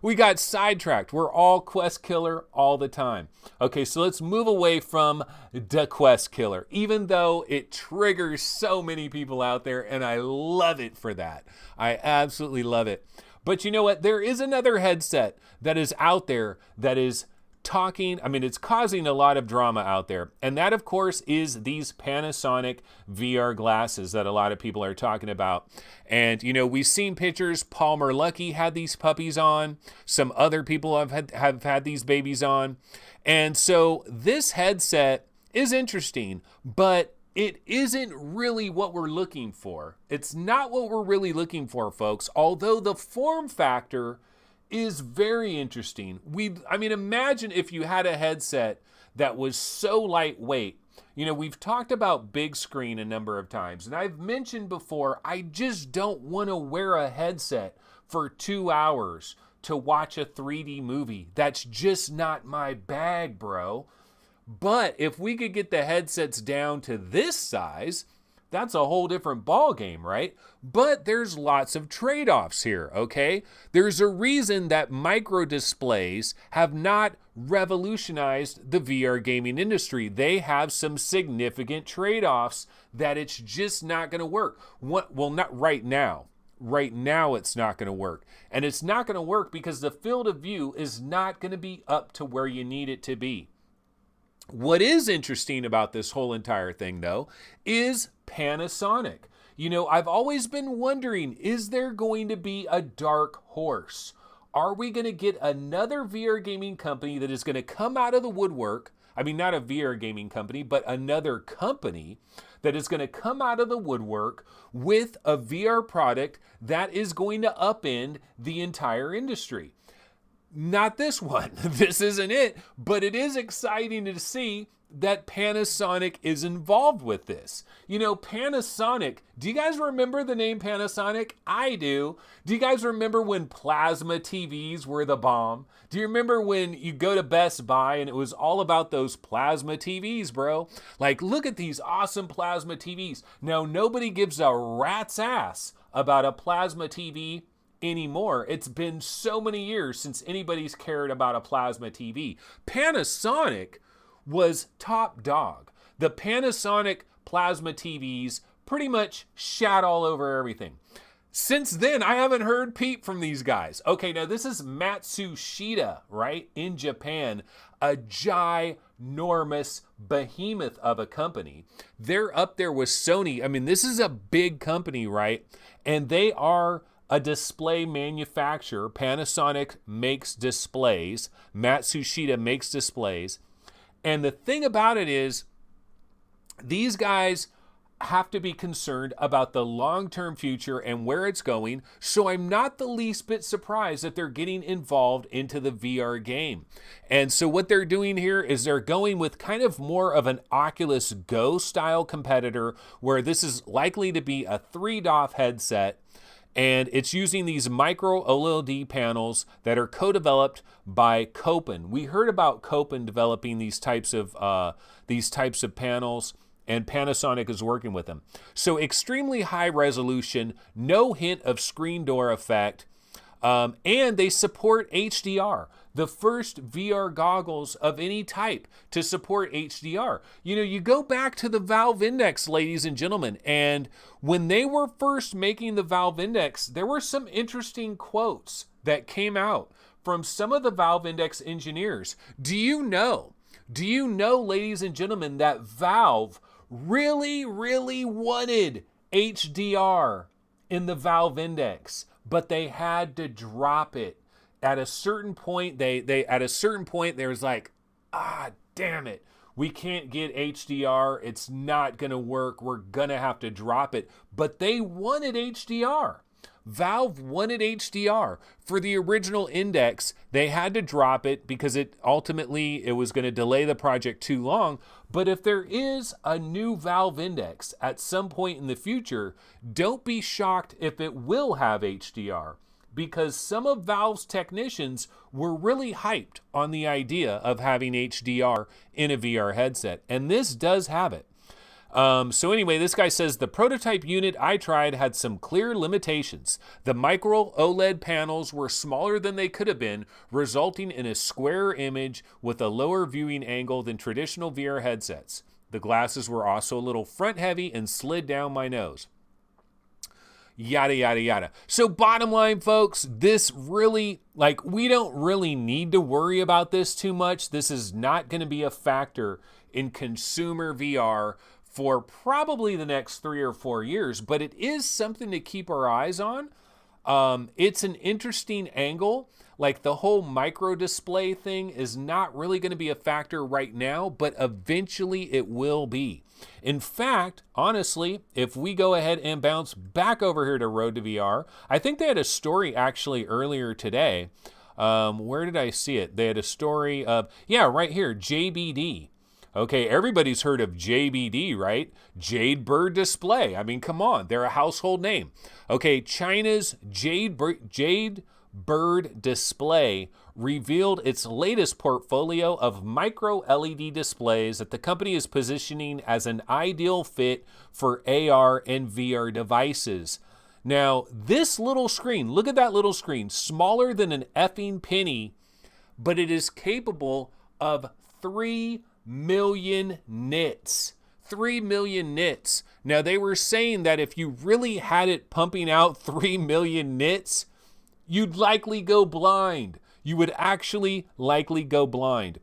we got sidetracked. We're all Quest Killa all the time. Okay, so let's move away from the Quest Killa, even though it triggers so many people out there, and I love it for that. I absolutely love it. But you know what? There is another headset that is out there that is it's causing a lot of drama out there. And that, of course, is these Panasonic VR glasses that a lot of people are talking about. And, we've seen pictures. Palmer Luckey had these puppies on. Some other people have had these babies on. And so this headset is interesting, but it isn't really what we're looking for. It's not what we're really looking for, folks, although the form factor is very interesting. Imagine if you had a headset that was so lightweight. We've talked about big screen a number of times, and I've mentioned before, I just don't want to wear a headset for 2 hours to watch a 3D movie. That's just not my bag, bro. But if we could get the headsets down to this size, that's a whole different ball game, right? But there's lots of trade-offs here, okay? There's a reason that micro displays have not revolutionized the VR gaming industry. They have some significant trade-offs that it's just not going to work. Well, not right now. Right now, it's not going to work. And it's not going to work because the field of view is not going to be up to where you need it to be. What is interesting about this whole entire thing, though, is Panasonic. I've always been wondering, is there going to be a dark horse? Are we going to get another VR gaming company that is going to come out of the woodwork? Not a VR gaming company, but another company that is going to come out of the woodwork with a VR product that is going to upend the entire industry. Not this one. This isn't it, but it is exciting to see that Panasonic is involved with this. Panasonic, do you guys remember the name Panasonic? I do. Do you guys remember when plasma TVs were the bomb? Do you remember when you go to Best Buy and it was all about those plasma TVs, bro? Like, look at these awesome plasma TVs. Now, nobody gives a rat's ass about a plasma TV anymore. It's been so many years since anybody's cared about a plasma TV. Panasonic was top dog. The Panasonic plasma TVs pretty much shat all over everything. Since then, I haven't heard peep from these guys. Okay, now this is Matsushita, right? In Japan, a ginormous behemoth of a company. They're up there with Sony. This is a big company, right? And they are a display manufacturer. Panasonic makes displays. Matsushita makes displays. And the thing about it is, these guys have to be concerned about the long-term future and where it's going. So I'm not the least bit surprised that they're getting involved into the VR game. And so what they're doing here is they're going with kind of more of an Oculus Go style competitor, where this is likely to be a 3DOF headset. And it's using these micro OLED panels that are co-developed by Kopin. We heard about Kopin developing these types of panels, and Panasonic is working with them. So extremely high resolution, no hint of screen door effect, and they support HDR. The first VR goggles of any type to support HDR. You go back to the Valve Index, ladies and gentlemen, and when they were first making the Valve Index, there were some interesting quotes that came out from some of the Valve Index engineers. Do you know, ladies and gentlemen, that Valve really, really wanted HDR in the Valve Index, but they had to drop it. At a certain point, they was like, damn it, we can't get HDR. It's not gonna work. We're gonna have to drop it. But they wanted HDR. Valve wanted HDR. For the original Index, they had to drop it because it was going to delay the project too long. But if there is a new Valve Index at some point in the future, don't be shocked if it will have HDR, because some of Valve's technicians were really hyped on the idea of having HDR in a VR headset, and this does have it. So anyway, this guy says the prototype unit I tried had some clear limitations. The micro OLED panels were smaller than they could have been, resulting in a squarer image with a lower viewing angle than traditional VR headsets. The glasses were also a little front heavy and slid down my nose. Yada, yada, yada. So bottom line, folks, this really, we don't really need to worry about this too much. This is not going to be a factor in consumer VR for probably the next 3 or 4 years, but it is something to keep our eyes on. It's an interesting angle. Like the whole micro display thing is not really going to be a factor right now, but eventually it will be. In fact, honestly, if we go ahead and bounce back over here to Road to VR, I think they had a story actually earlier today. Where did I see it? They had a story of, right here, JBD. Okay, everybody's heard of JBD, right? Jade Bird Display. I mean, come on, they're a household name. Okay, China's Jade Bird Display revealed its latest portfolio of micro LED displays that the company is positioning as an ideal fit for AR and VR devices. Now, this little screen, look at that little screen, smaller than an effing penny, but it is capable of 3 million nits. 3 million nits. Now, they were saying that if you really had it pumping out 3 million nits, you'd likely go blind. You would actually likely go blind.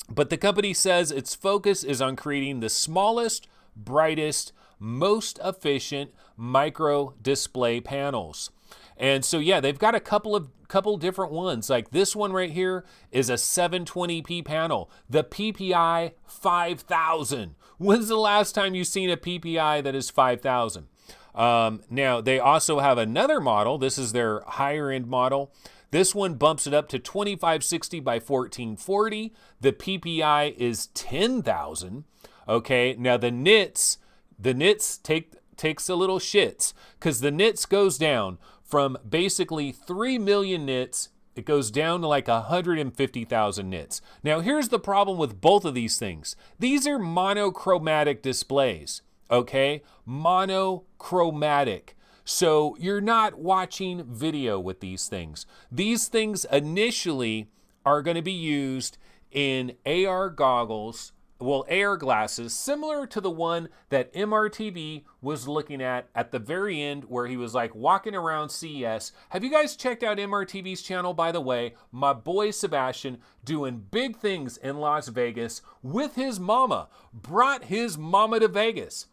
But the company says its focus is on creating the smallest, brightest, most efficient micro display panels. And so, they've got a couple different ones. Like this one right here is a 720p panel, the PPI 5000. When's the last time you've seen a PPI that is 5000? Now, they also have another model. This is their higher end model. This one bumps it up to 2560 by 1440. The PPI is 10,000. Okay, now the nits takes a little shits because the nits goes down from basically 3 million nits. It goes down to like 150,000 nits. Now, here's the problem with both of these things. These are monochromatic displays, okay? Monochromatic. So you're not watching video with these things. These things initially are going to be used in AR goggles, AR glasses, similar to the one that MRTV was looking at the very end where he was like walking around CES. Have you guys checked out MRTV's channel, by the way? My boy Sebastian doing big things in Las Vegas with his mama. Brought his mama to Vegas.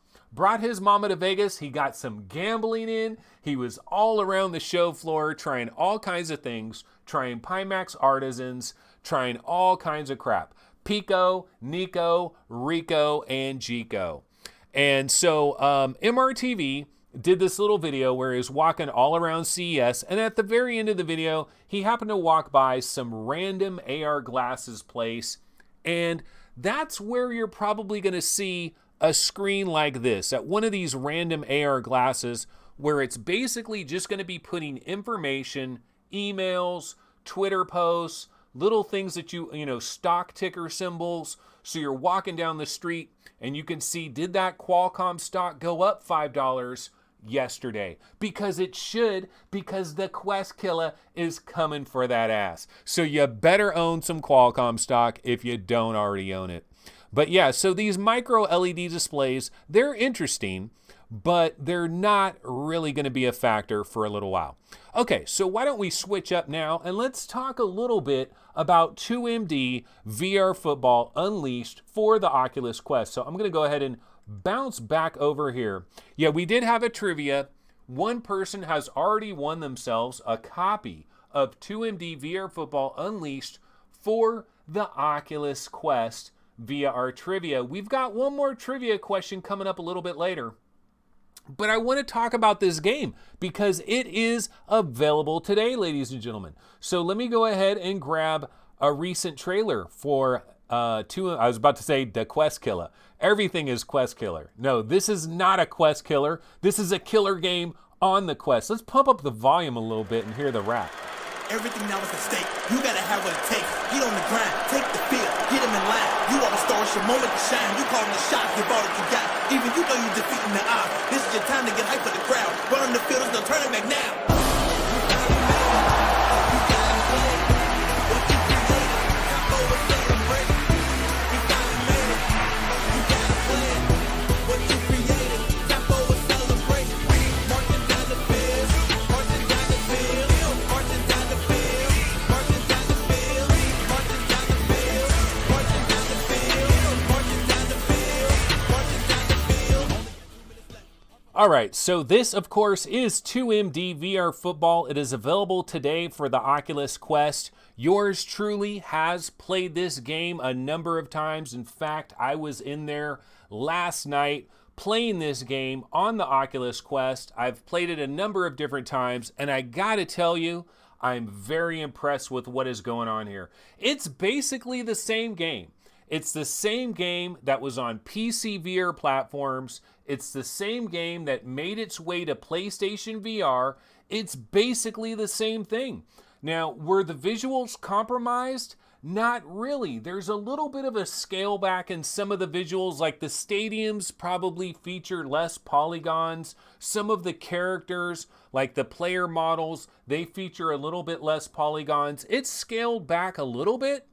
He got some gambling in. He was all around the show floor trying all kinds of things, trying Pimax Artisans, trying all kinds of crap. Pico, Nico, Rico, and Gico. And so MRTV did this little video where he was walking all around CES, and at the very end of the video, he happened to walk by some random AR glasses place, and that's where you're probably going to see a screen like this at one of these random AR glasses where it's basically just going to be putting information, emails, Twitter posts, little things that stock ticker symbols. So you're walking down the street and you can see, did that Qualcomm stock go up $5 yesterday? Because it should, because the Quest Killa is coming for that ass. So you better own some Qualcomm stock if you don't already own it. But so these micro LED displays, they're interesting, but they're not really going to be a factor for a little while. Okay, so why don't we switch up now and let's talk a little bit about 2MD VR Football Unleashed for the Oculus Quest. So I'm going to go ahead and bounce back over here. We did have a trivia. One person has already won themselves a copy of 2MD VR Football Unleashed for the Oculus Quest via our trivia. We've got one more trivia question coming up a little bit later. But I want to talk about this game because it is available today, ladies and gentlemen. So let me go ahead and grab a recent trailer for I was about to say the Quest Killa. Everything is Quest Killer. No, this is not a Quest Killer. This is a killer game on the Quest. Let's pump up the volume a little bit and hear the rap. Everything now is at stake. You gotta have what it takes. Get on the grind, take the field, get him in line. You all the stars, your moment to shine. You calling the shot, give all that you got. Even you know you're defeating the odds. This is your time to get hype for the crowd. Run on the field, there's no turning back now. All right, so this, of course, is 2MD VR Football. It is available today for the Oculus Quest. Yours truly has played this game a number of times. In fact, I was in there last night playing this game on the Oculus Quest. I've played it a number of different times, and I gotta tell you, I'm very impressed with what is going on here. It's basically the same game. It's the same game that was on PC VR platforms. It's the same game that made its way to PlayStation VR. It's basically the same thing. Now, were the visuals compromised? Not really. There's a little bit of a scale back in some of the visuals, like the stadiums probably feature less polygons. Some of the characters, like the player models, they feature a little bit less polygons. It's scaled back a little bit,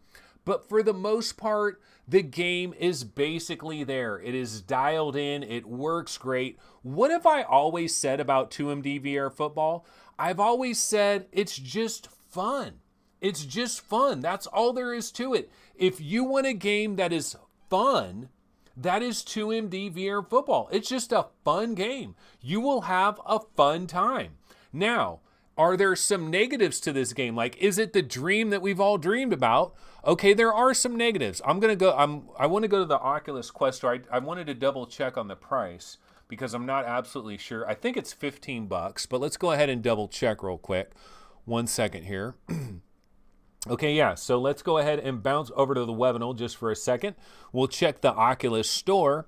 but for the most part, the game is basically there. It is dialed in. It works great. What have I always said about 2MD VR Football? I've always said it's just fun. It's just fun. That's all there is to it. If you want a game that is fun, that is 2MD VR Football. It's just a fun game. You will have a fun time. Now, are there some negatives to this game? Like, is it the dream that we've all dreamed about? Okay, there are some negatives. I want to go to the Oculus Quest store. I wanted to double check on the price because I'm not absolutely sure. I think it's $15, but let's go ahead and double check real quick. 1 second here. Okay, yeah, so let's go ahead and bounce over to the webinar just for a second. We'll check the Oculus store.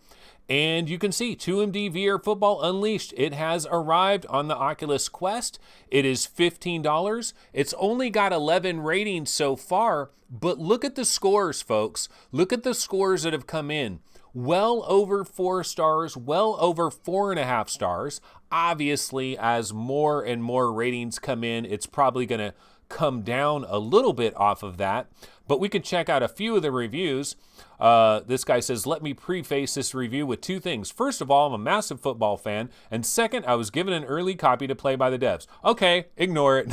And you can see 2MD VR Football Unleashed. It has arrived on the Oculus Quest. It is $15. It's only got 11 ratings so far, but look at the scores, folks. Look at the scores that have come in. Well over 4 stars, well over 4.5 stars. Obviously, as more and more ratings come in, it's probably going to come down a little bit off of that, but we can check out a few of the reviews. This guy says, let me preface this review with 2 things. First of all, I'm a massive football fan, and second, I was given an early copy to play by the devs. Okay, ignore it.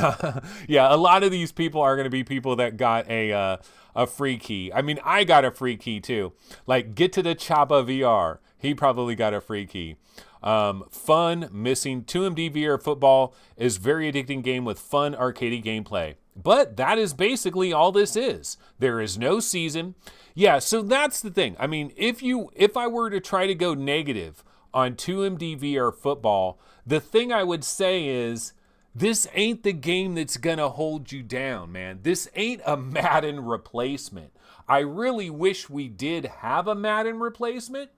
Yeah, a lot of these people are going to be people that got a free key. I mean, I got a free key too. Like, get to the Choppa VR. He probably got a free key. Fun, missing. 2MD VR Football is very addicting game with fun arcadey gameplay. But that is basically all this is. There is no season. Yeah, so that's the thing. I mean, if I were to try to go negative on 2MD VR Football, the thing I would say is this ain't the game that's gonna hold you down, man. This ain't a Madden replacement. I really wish we did have a Madden replacement.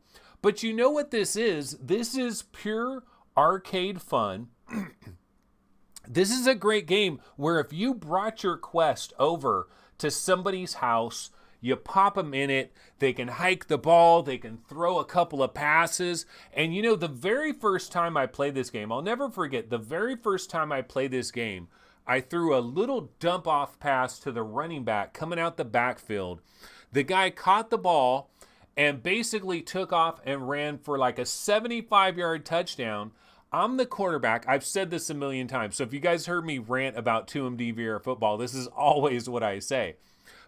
But you know what this is? This is pure arcade fun. This is a great game where if you brought your Quest over to somebody's house, you pop them in it, they can hike the ball, they can throw a couple of passes. And you know, the very first time I played this game, I'll never forget, the very first time I played this game, I threw a little dump off pass to the running back coming out the backfield. The guy caught the ball and basically took off and ran for like a 75-yard touchdown. I'm the quarterback. I've said this a million times. So if you guys heard me rant about 2MD VR Football, this is always what I say.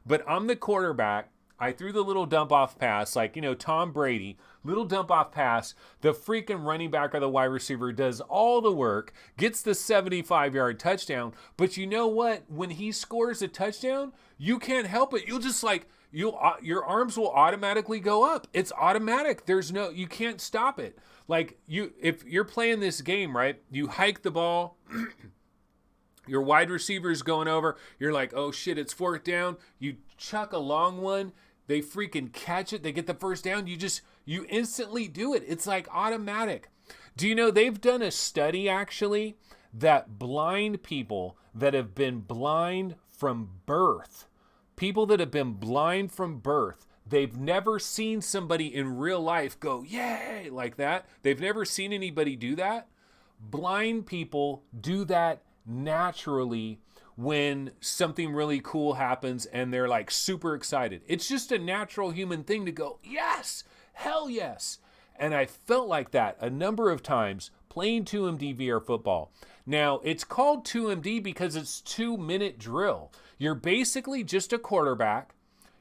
But I'm the quarterback. I threw the little dump-off pass, like, you know, Tom Brady, little dump-off pass. The freaking running back or the wide receiver does all the work, gets the 75-yard touchdown. But you know what? When he scores a touchdown, you can't help it. You'll just like... your arms will automatically go up. It's automatic. You can't stop it. Like if you're playing this game, right? You hike the ball, your wide receiver's going over. You're like, oh shit, it's 4th down. You chuck a long one. They freaking catch it. They get the first down. You instantly do it. It's like automatic. Do you know they've done a study actually that blind people that have been blind from birth. People that have been blind from birth. They've never seen somebody in real life go, yay, like that. They've never seen anybody do that. Blind people do that naturally when something really cool happens and they're like super excited. It's just a natural human thing to go, yes, hell yes. And I felt like that a number of times playing 2MD VR football. Now, it's called 2MD because it's 2-minute drill. You're basically just a quarterback.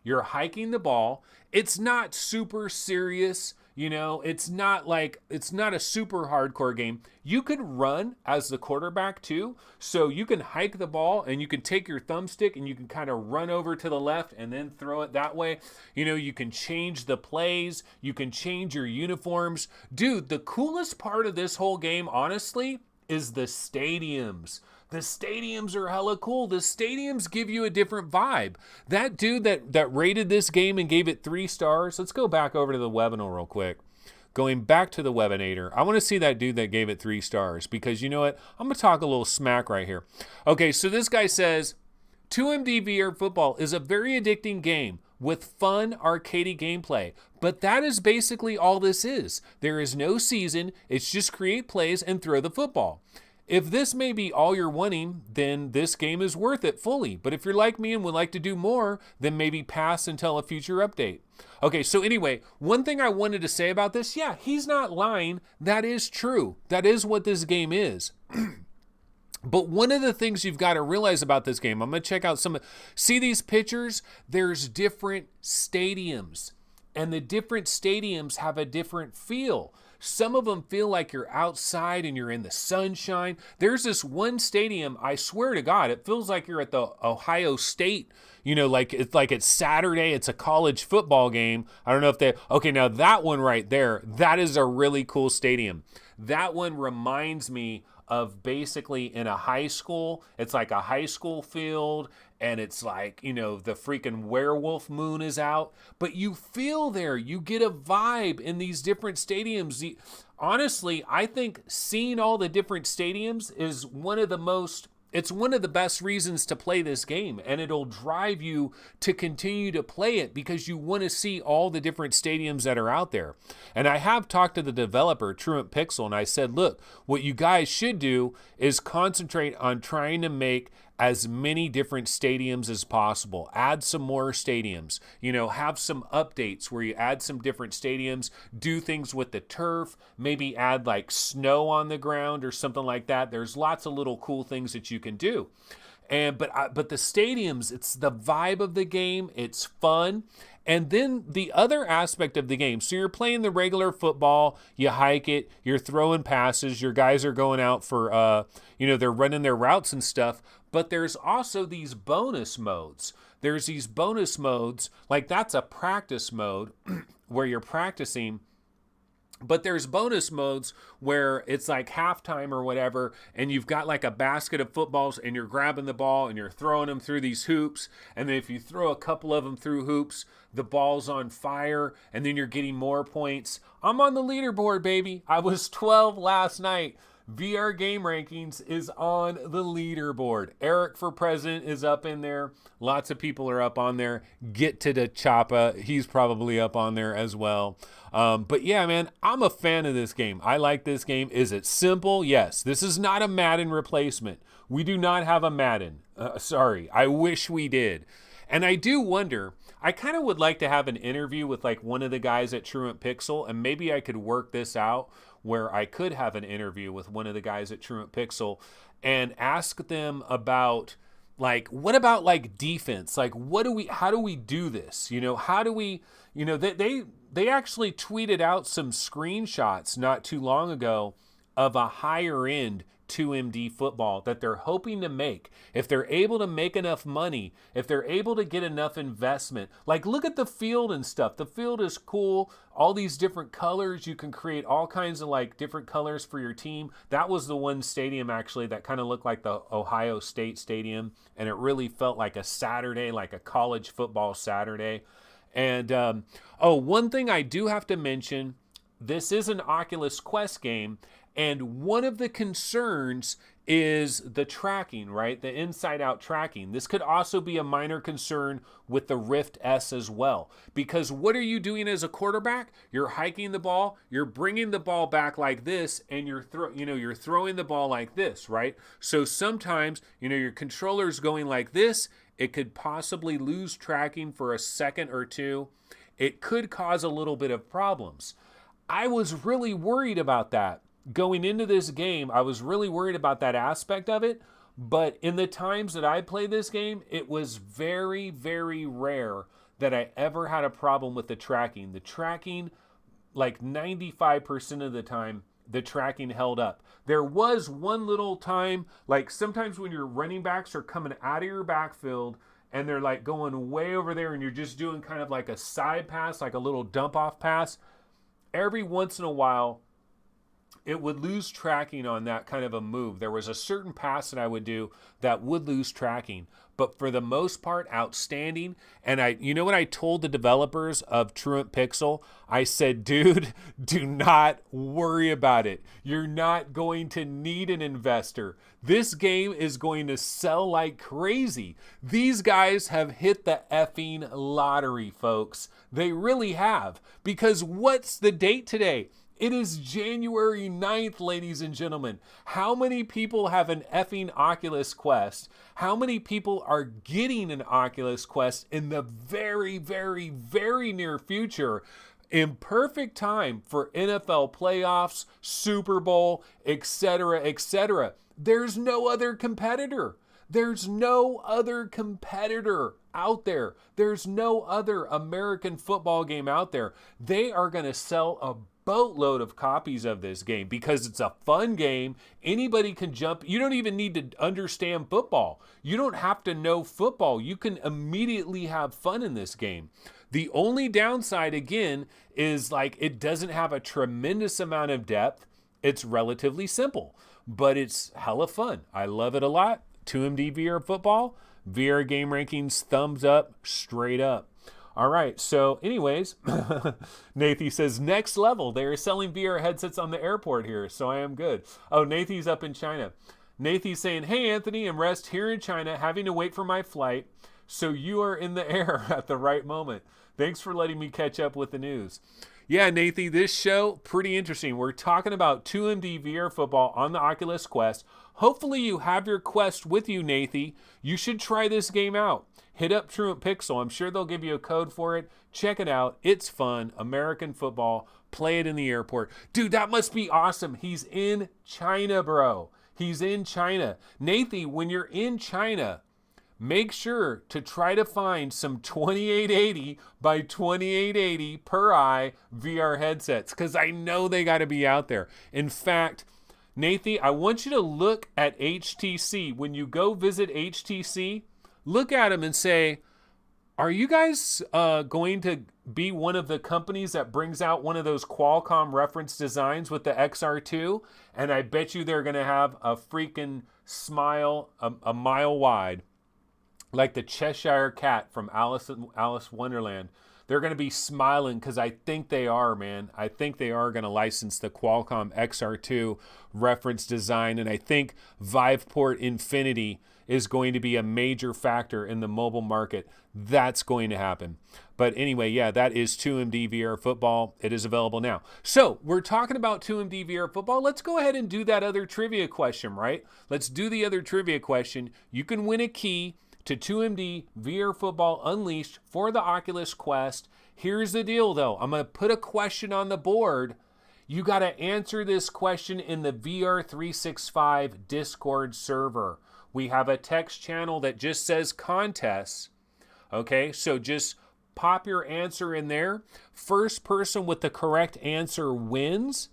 You're hiking the ball. It's not super serious. You know, it's not a super hardcore game. You could run as the quarterback too. So you can hike the ball and you can take your thumbstick and you can kind of run over to the left and then throw it that way. You know, you can change the plays. You can change your uniforms. Dude, the coolest part of this whole game, honestly, is the stadiums. The stadiums are hella cool. The stadiums give you a different vibe. That dude that rated this game and gave it 3 stars, let's go back over to the webinar real quick. Going back to the webinator, I want to see that dude that gave it 3 stars because you know what? I'm going to talk a little smack right here. Okay, so this guy says, 2MD VR football is a very addicting game with fun arcadey gameplay. But that is basically all this is. There is no season. It's just create plays and throw the football. If this may be all you're wanting, then this game is worth it fully. But if you're like me and would like to do more, then maybe pass until a future update. Okay, so anyway, one thing I wanted to say about this, yeah, he's not lying. That is true. That is what this game is. But one of the things you've got to realize about this game, I'm going to check out see these pictures? There's different stadiums. And the different stadiums have a different feel. Some of them feel like you're outside and you're in the sunshine. There's this one stadium, I swear to God, it feels like you're at the Ohio State, you know, like it's Saturday, it's a college football game. I don't know if okay, now that one right there, that is a really cool stadium. That one reminds me of basically in a high school. It's like a high school field and it's like, you know, the freaking werewolf moon is out, but you feel there, you get a vibe in these different stadiums. Honestly, I think seeing all the different stadiums is it's one of the best reasons to play this game, and it'll drive you to continue to play it because you want to see all the different stadiums that are out there. And I have talked to the developer, Truant Pixel, and I said, look, what you guys should do is concentrate on trying to make as many different stadiums as possible. Add some more stadiums. You know, have some updates where you add some different stadiums, do things with the turf, maybe add like snow on the ground or something like that. There's lots of little cool things that you can do. But the stadiums, it's the vibe of the game. It's fun. And then the other aspect of the game, so you're playing the regular football, you hike it, you're throwing passes, your guys are going out for, they're running their routes and stuff. But there's also these bonus modes. There's these bonus modes, like that's a practice mode where you're practicing. But there's bonus modes where it's like halftime or whatever, and you've got like a basket of footballs, and you're grabbing the ball, and you're throwing them through these hoops. And then if you throw a couple of them through hoops, the ball's on fire, and then you're getting more points. I'm on the leaderboard, baby. I was 12 last night. VR Game Rankings is on the leaderboard. Eric for President is up in there. Lots of people are up on there. Get to the Choppa. He's probably up on there as well. But yeah, man, I'm a fan of this game. I like this game. Is it simple? Yes. This is not a Madden replacement. We do not have a Madden. Sorry. I wish we did. And I do wonder, I kind of would like to have an interview with like one of the guys at Truant Pixel, and maybe I could work this out where I could have an interview with one of the guys at Truant Pixel and ask them about like, what about like defense? Like, how do we do this? You know, how do we, you know, they actually tweeted out some screenshots not too long ago of a higher end 2MD football that they're hoping to make. If they're able to make enough money, if they're able to get enough investment, like look at the field and stuff. The field is cool. All these different colors. You can create all kinds of like different colors for your team. That was the one stadium actually that kind of looked like the Ohio State Stadium. And it really felt like a Saturday, like a college football Saturday. And one thing I do have to mention, this is an Oculus Quest game. And one of the concerns is the tracking, right? The inside out tracking. This could also be a minor concern with the Rift S as well. Because what are you doing as a quarterback? You're hiking the ball, you're bringing the ball back like this, and you're throwing the ball like this, right? So sometimes, your controller's going like this, it could possibly lose tracking for a second or two. It could cause a little bit of problems. I was really worried about that. Going into this game, I was really worried about that aspect of it, but in the times that I played this game, it was very, very rare that I ever had a problem with the tracking. The tracking, like 95% of the time, the tracking held up. There was one little time, like sometimes when your running backs are coming out of your backfield and they're like going way over there and you're just doing kind of like a side pass, like a little dump off pass, every once in a while, it would lose tracking on that kind of a move. There was a certain pass that I would do that would lose tracking, but for the most part, outstanding. And you know what I told the developers of Truant Pixel? I said, dude, do not worry about it. You're not going to need an investor. This game is going to sell like crazy. These guys have hit the effing lottery, folks. They really have. Because what's the date today? It is January 9th, ladies and gentlemen. How many people have an effing Oculus Quest? How many people are getting an Oculus Quest in the very, very, very near future? In perfect time for NFL playoffs, Super Bowl, etc., etc. There's no other competitor. There's no other competitor out there. There's no other American football game out there. They are going to sell a boatload of copies of this game because it's a fun game. Anybody can jump. You don't even need to understand football. You don't have to know football. You can immediately have fun in this game. The only downside, again, is like it doesn't have a tremendous amount of depth. It's relatively simple, but it's hella fun. I love it a lot. 2MD VR Football, VR Game Rankings, thumbs up, straight up. All right, so anyways, Nathy says, next level. They are selling VR headsets on the airport here, so I am good. Oh, Nathy's up in China. Nathy's saying, hey, Anthony, I'm rest here in China, having to wait for my flight, so you are in the air at the right moment. Thanks for letting me catch up with the news. Yeah, Nathy, this show, pretty interesting. We're talking about 2MD VR Football on the Oculus Quest. Hopefully you have your Quest with you, Nathy. You should try this game out. Hit up Truant Pixel. I'm sure they'll give you a code for it. Check it out. It's fun. American football. Play it in the airport. Dude, that must be awesome. He's in China, bro. He's in China. Nathy, when you're in China, make sure to try to find some 2880 by 2880 per eye VR headsets because I know they got to be out there. In fact, Nathy, I want you to look at HTC. When you go visit HTC, look at them and say, are you guys going to be one of the companies that brings out one of those Qualcomm reference designs with the XR2? And I bet you they're going to have a freaking smile a mile wide, like the Cheshire Cat from Alice Wonderland. They're going to be smiling because I think they are, man. I think they are going to license the Qualcomm XR2 reference design. And I think Viveport Infinity is going to be a major factor in the mobile market. That's going to happen. But anyway, yeah, that is 2MD VR Football. It is available now. So we're talking about 2MD VR Football. Let's go ahead and do that other trivia question, right? Let's do the other trivia question. You can win a key to 2MD VR Football Unleashed for the Oculus Quest. Here's the deal, though. I'm going to put a question on the board. You got to answer this question in the VR365 Discord server. We have a text channel that just says contests. Okay, so just pop your answer in there. First person with the correct answer wins.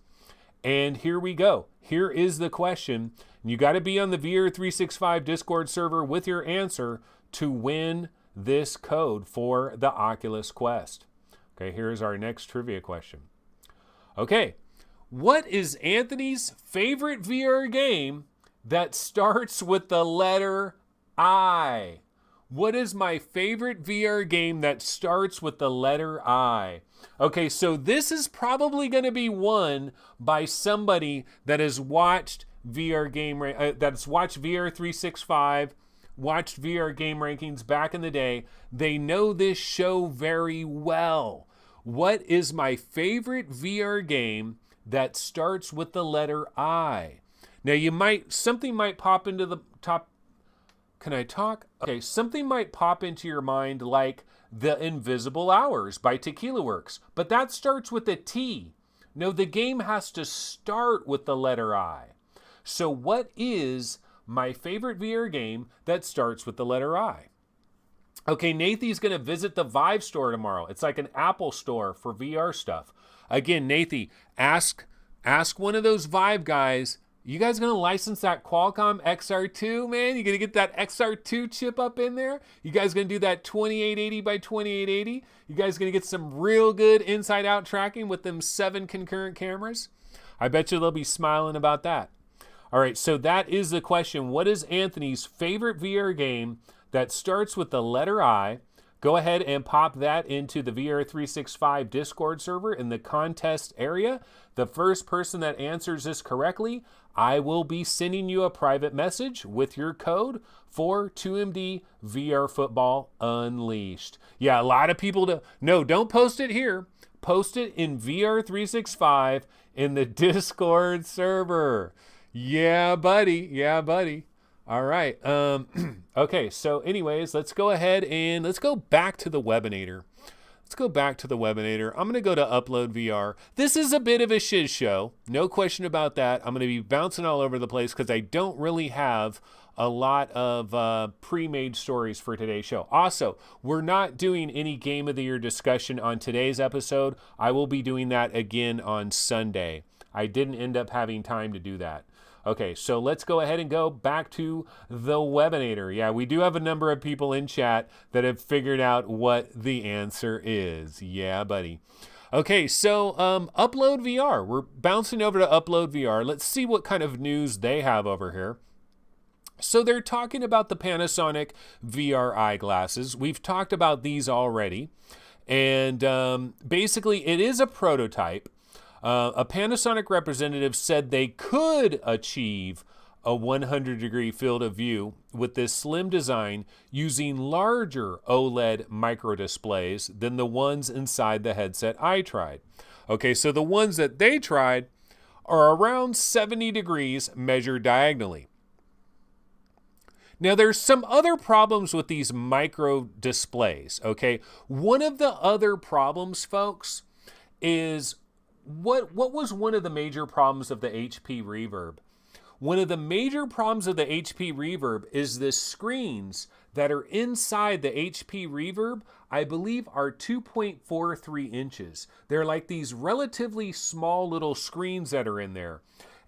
And here we go. Here is the question. You got to be on the VR365 Discord server with your answer to win this code for the Oculus Quest. Okay, here's our next trivia question. Okay, what is Anthony's favorite VR game that starts with the letter I? What is my favorite VR game that starts with the letter I? Okay, so this is probably going to be won by somebody that has watched VR game, that's watched VR 365, watched VR game rankings back in the day, they know this show very well. What is my favorite VR game that starts with the letter I? Now something might pop into the top. Can I talk? Okay, something might pop into your mind like The Invisible Hours by Tequila Works, but that starts with a T. No, the game has to start with the letter I. So what is my favorite VR game that starts with the letter I? Okay, Nathy's going to visit the Vive store tomorrow. It's like an Apple store for VR stuff. Again, Nathy, ask one of those Vive guys, you guys going to license that Qualcomm XR2, man? You going to get that XR2 chip up in there? You guys going to do that 2880 by 2880? You guys going to get some real good inside-out tracking with them 7 concurrent cameras? I bet you they'll be smiling about that. All right, so that is the question. What is Anthony's favorite VR game that starts with the letter I? Go ahead and pop that into the VR365 Discord server in the contest area. The first person that answers this correctly, I will be sending you a private message with your code for 2MD VR Football Unleashed. Yeah, a lot of people don't post it here. Post it in VR365 in the Discord server. Yeah, buddy. Yeah, buddy. All right. Okay, so anyways, let's go ahead and let's go back to the webinator. I'm going to go to Upload VR. This is a bit of a shiz show. No question about that. I'm going to be bouncing all over the place because I don't really have a lot of pre-made stories for today's show. Also, we're not doing any Game of the Year discussion on today's episode. I will be doing that again on Sunday. I didn't end up having time to do that. Okay, so let's go ahead and go back to the webinator. Yeah, we do have a number of people in chat that have figured out what the answer is. Yeah, buddy. Okay, so Upload VR. We're bouncing over to Upload VR. Let's see what kind of news they have over here. So they're talking about the Panasonic VR eyeglasses. We've talked about these already. And basically, it is a prototype. A Panasonic representative said they could achieve a 100-degree field of view with this slim design using larger OLED microdisplays than the ones inside the headset I tried. Okay, so the ones that they tried are around 70 degrees measured diagonally. Now, there's some other problems with these micro displays, okay? One of the other problems, folks, is what was one of the major problems of the HP Reverb? One of the major problems of the HP Reverb is the screens that are inside the HP Reverb, I believe, are 2.43 inches. They're like these relatively small little screens that are in there.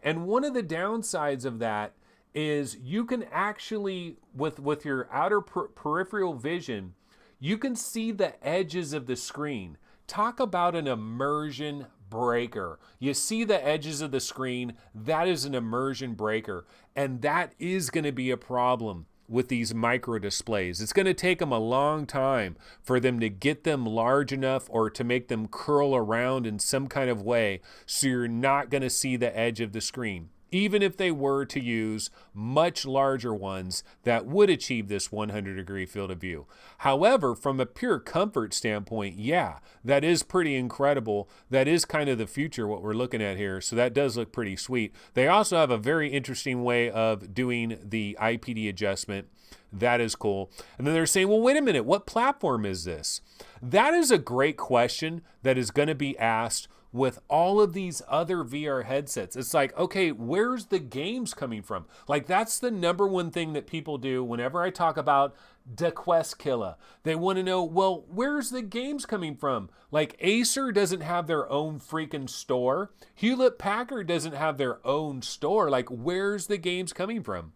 And one of the downsides of that is you can actually, with your outer peripheral vision, you can see the edges of the screen. Talk about an immersion breaker. You see the edges of the screen, that is an immersion breaker. And that is going to be a problem with these micro displays. It's going to take them a long time for them to get them large enough or to make them curl around in some kind of way so you're not going to see the edge of the screen, even if they were to use much larger ones that would achieve this 100-degree field of view. However, from a pure comfort standpoint, yeah, that is pretty incredible. That is kind of the future, what we're looking at here. So that does look pretty sweet. They also have a very interesting way of doing the IPD adjustment. That is cool. And then they're saying, well, wait a minute, what platform is this? That is a great question that is going to be asked with all of these other VR headsets. It's like, okay, where's the games coming from? Like, that's the number one thing that people do whenever I talk about the Quest Killa. They want to know, well, where's the games coming from? Like, Acer doesn't have their own freaking store. Hewlett-Packard doesn't have their own store. Like, where's the games coming from?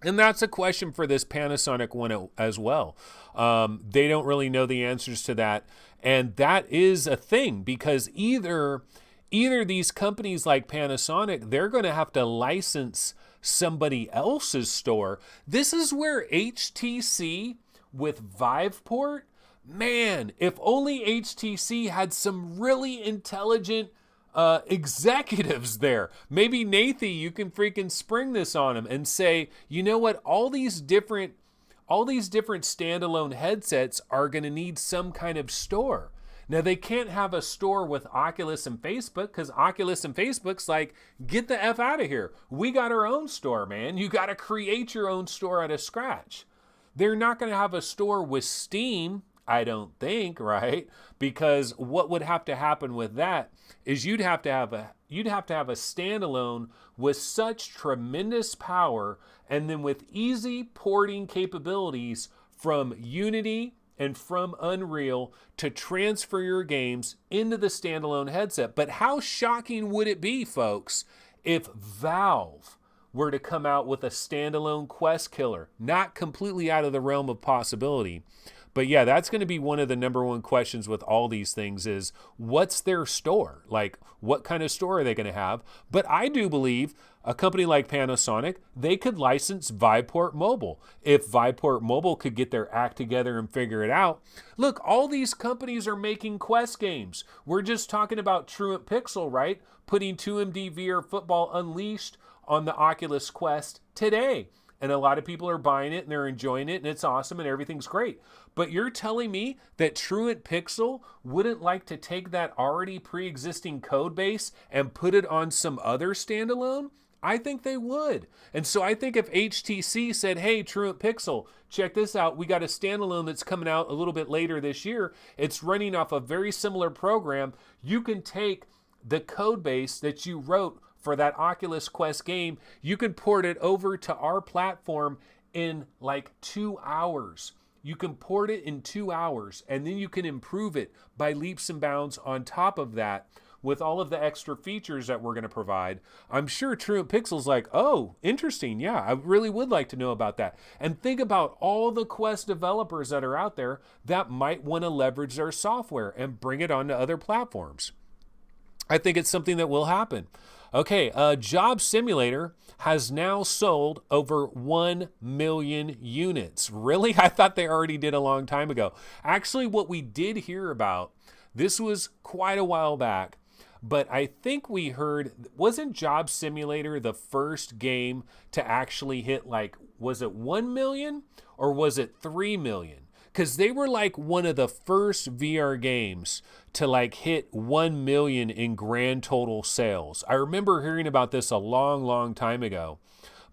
And that's a question for this Panasonic one as well. They don't really know the answers to that. And that is a thing because either these companies like Panasonic, they're going to have to license somebody else's store. This is where HTC with Viveport, man, if only HTC had some really intelligent executives there. Maybe Nathy, you can freaking spring this on them and say, you know what, all these different standalone headsets are going to need some kind of store. Now, they can't have a store with Oculus and Facebook because Oculus and Facebook's like, get the F out of here. We got our own store, man. You got to create your own store out of scratch. They're not going to have a store with Steam, I don't think, right? Because what would have to happen with that is you'd have to have a standalone with such tremendous power and then with easy porting capabilities from Unity and from Unreal to transfer your games into the standalone headset. But how shocking would it be, folks, if Valve were to come out with a standalone Quest Killer? Not completely out of the realm of possibility. But yeah, that's going to be one of the number one questions with all these things is, what's their store? Like, what kind of store are they going to have? But I do believe a company like Panasonic, they could license Viveport Mobile. If Viveport Mobile could get their act together and figure it out. Look, all these companies are making Quest games. We're just talking about Truant Pixel, right? Putting 2MD VR Football Unleashed on the Oculus Quest today. And a lot of people are buying it and they're enjoying it and it's awesome and everything's great. But you're telling me that Truant Pixel wouldn't like to take that already pre-existing code base and put it on some other standalone? I think they would. And so I think if HTC said, hey, Truant Pixel, check this out. We got a standalone that's coming out a little bit later this year. It's running off a very similar program. You can take the code base that you wrote for that Oculus Quest game, you can port it over to our platform in like 2 hours. You can port it in 2 hours, and then you can improve it by leaps and bounds on top of that with all of the extra features that we're going to provide. I'm sure Truant Pixel's like, oh, interesting. Yeah, I really would like to know about that. And think about all the Quest developers that are out there that might want to leverage their software and bring it onto other platforms. I think it's something that will happen. Okay, Job Simulator has now sold over 1 million units. Really? I thought they already did a long time ago. Actually, what we did hear about, this was quite a while back, but I think we heard, wasn't Job Simulator the first game to actually hit like, was it 1 million or was it 3 million? Because they were like one of the first VR games to like hit 1 million in grand total sales. I remember hearing about this a long, long time ago.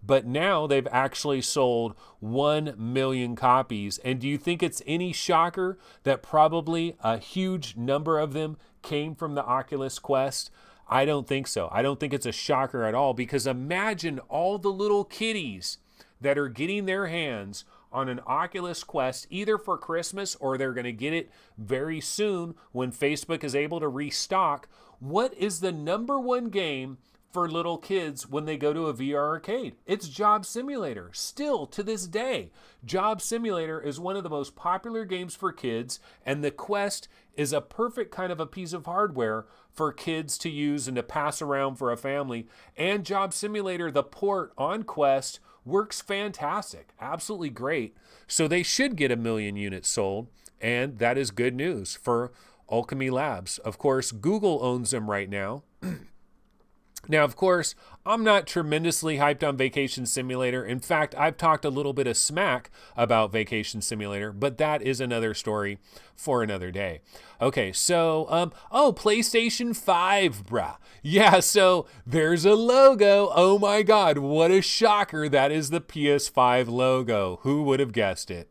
But now they've actually sold 1 million copies. And do you think it's any shocker that probably a huge number of them came from the Oculus Quest? I don't think so. I don't think it's a shocker at all, because imagine all the little kiddies that are getting their hands on an Oculus Quest either for Christmas or they're going to get it very soon when Facebook is able to restock. What is the number one game for little kids when they go to a VR arcade? It's Job Simulator. Still to this day, Job Simulator is one of the most popular games for kids, and the Quest is a perfect kind of a piece of hardware for kids to use and to pass around for a family. And Job Simulator, the port on Quest, works fantastic, absolutely great. So they should get 1 million units sold, and that is good news for Alchemy Labs. Of course, Google owns them right now. Now, of course, I'm not tremendously hyped on Vacation Simulator. In fact, I've talked a little bit of smack about Vacation Simulator, but that is another story for another day. Okay, so, PlayStation 5, bruh. Yeah, so there's a logo. Oh my God, what a shocker. That is the PS5 logo. Who would have guessed it?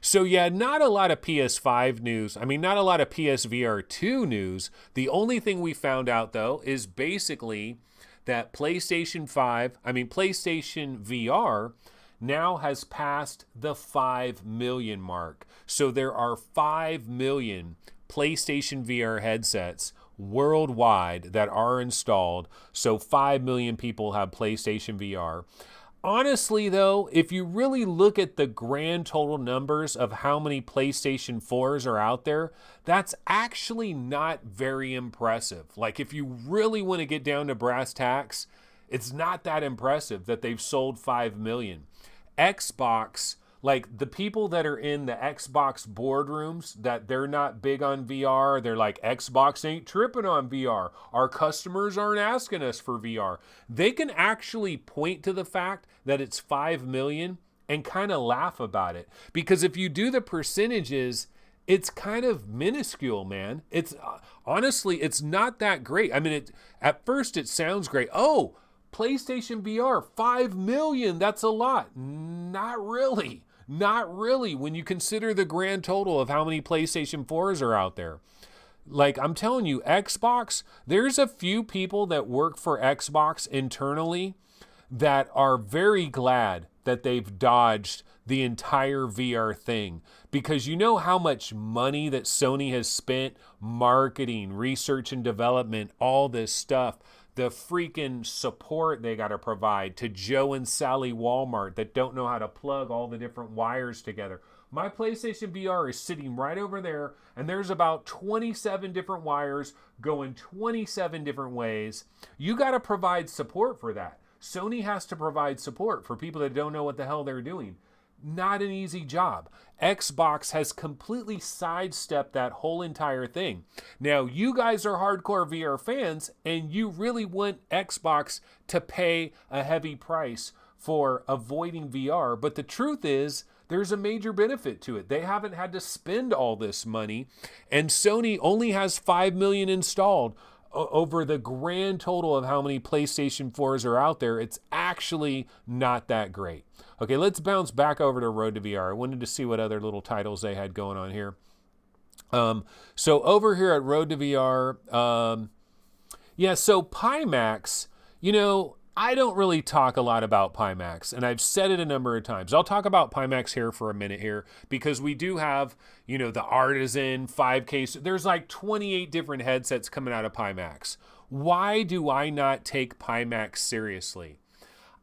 So yeah, not a lot of PS5 news. I mean, not a lot of PSVR 2 news. The only thing we found out, though, is basically that PlayStation VR now has passed the 5 million mark. So there are 5 million PlayStation VR headsets worldwide that are installed. So 5 million people have PlayStation VR. Honestly, though, if you really look at the grand total numbers of how many PlayStation 4s are out there, that's actually not very impressive. Like, if you really want to get down to brass tacks, it's not that impressive that they've sold 5 million. Xbox, like the people that are in the Xbox boardrooms, that they're not big on VR. They're like, Xbox ain't tripping on VR. Our customers aren't asking us for VR. They can actually point to the fact that it's 5 million and kind of laugh about it. Because if you do the percentages, it's kind of minuscule, man. It's honestly, it's not that great. I mean, at first it sounds great. Oh, PlayStation VR, 5 million. That's a lot. Not really. Not really when you consider the grand total of how many PlayStation 4s are out there. Like, I'm telling you, Xbox, there's a few people that work for Xbox internally that are very glad that they've dodged the entire VR thing, because you know how much money that Sony has spent marketing, research and development, all this stuff, the freaking support they got to provide to Joe and Sally Walmart that don't know how to plug all the different wires together. My PlayStation VR is sitting right over there, and there's about 27 different wires going 27 different ways. You got to provide support for that. Sony has to provide support for people that don't know what the hell they're doing. Not an easy job. Xbox has completely sidestepped that whole entire thing. Now, you guys are hardcore VR fans, and you really want Xbox to pay a heavy price for avoiding VR. But the truth is, there's a major benefit to it. They haven't had to spend all this money, and Sony only has 5 million installed over the grand total of how many PlayStation 4s are out there. It's actually not that great. Okay, let's bounce back over to Road to VR. I wanted to see what other little titles they had going on here. So over here at Road to VR, so Pimax, you know, I don't really talk a lot about Pimax, and I've said it a number of times. I'll talk about Pimax here for a minute here, because we do have, you know, the Artisan 5K. There's like 28 different headsets coming out of Pimax. Why do I not take Pimax seriously?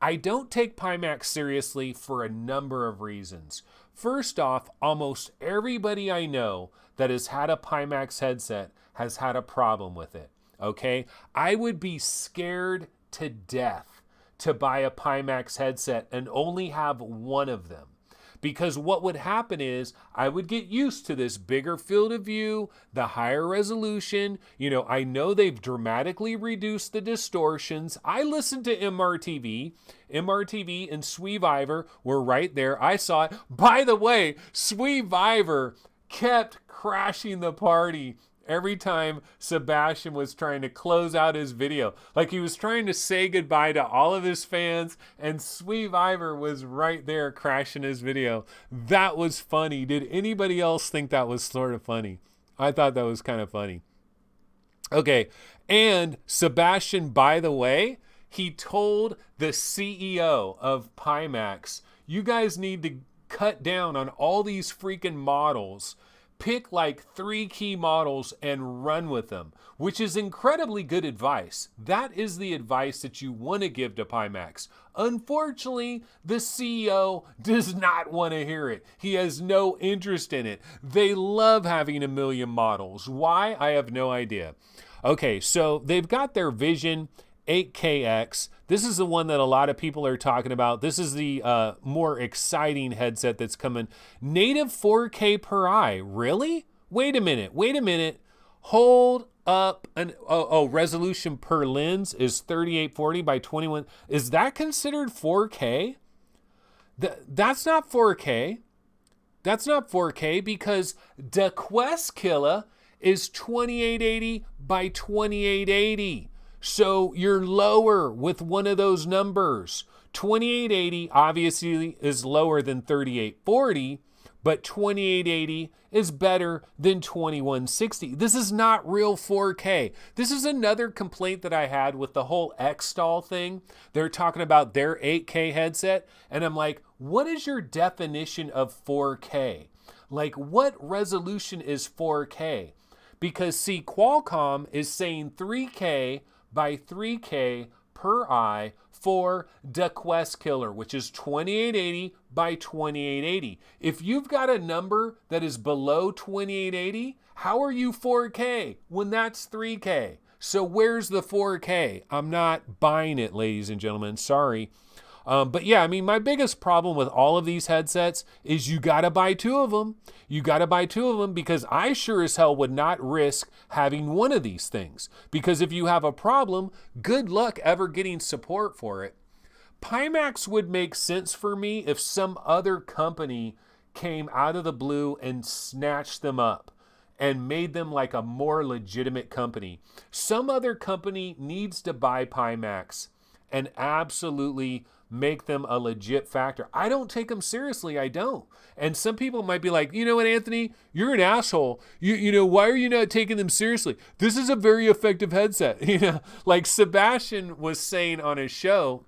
I don't take Pimax seriously for a number of reasons. First off, almost everybody I know that has had a Pimax headset has had a problem with it, okay? I would be scared to death to buy a Pimax headset and only have one of them. Because what would happen is I would get used to this bigger field of view, the higher resolution. You know, I know they've dramatically reduced the distortions. I listened to MRTV. MRTV and Sweeviver were right there. I saw it. By the way, Sweeviver kept crashing the party every time Sebastian was trying to close out his video. Like, he was trying to say goodbye to all of his fans, and Sweeviver was right there crashing his video. That was funny. Did anybody else think that was sort of funny? I thought that was kind of funny. Okay, and Sebastian, by the way, he told the CEO of Pimax, you guys need to cut down on all these freaking models. Pick like 3 key models and run with them, which is incredibly good advice. That is the advice that you want to give to Pimax. Unfortunately, the CEO does not want to hear it. He has no interest in it. They love having a million models. Why? I have no idea. Okay, so they've got their Vision 8KX. This is the one that a lot of people are talking about. This is the more exciting headset that's coming. Native 4K per eye. Really? Wait a minute. Hold up. Resolution per lens is 3840 by 21. Is that considered 4K? That's not 4K. That's not 4K because the Quest Killa is 2880 by 2880. So you're lower with one of those numbers. 2880 obviously is lower than 3840, but 2880 is better than 2160. This is not real 4K. This is another complaint that I had with the whole X-Stall thing. They're talking about their 8K headset, and I'm like, what is your definition of 4K? Like, what resolution is 4K? Because, see, Qualcomm is saying 3K by 3K per eye for the Quest Killa, which is 2880 by 2880. If you've got a number that is below 2880, how are you 4K when that's 3K? So where's the 4K? I'm not buying it, ladies and gentlemen. Sorry. But yeah, I mean, my biggest problem with all of these headsets is you got to buy two of them. You got to buy two of them because I sure as hell would not risk having one of these things. Because if you have a problem, good luck ever getting support for it. Pimax would make sense for me if some other company came out of the blue and snatched them up and made them like a more legitimate company. Some other company needs to buy Pimax and absolutely make them a legit factor. I don't take them seriously. I don't. And some people might be like, you know what, Anthony, you're an asshole. You know, why are you not taking them seriously? This is a very effective headset. You know, like Sebastian was saying on his show,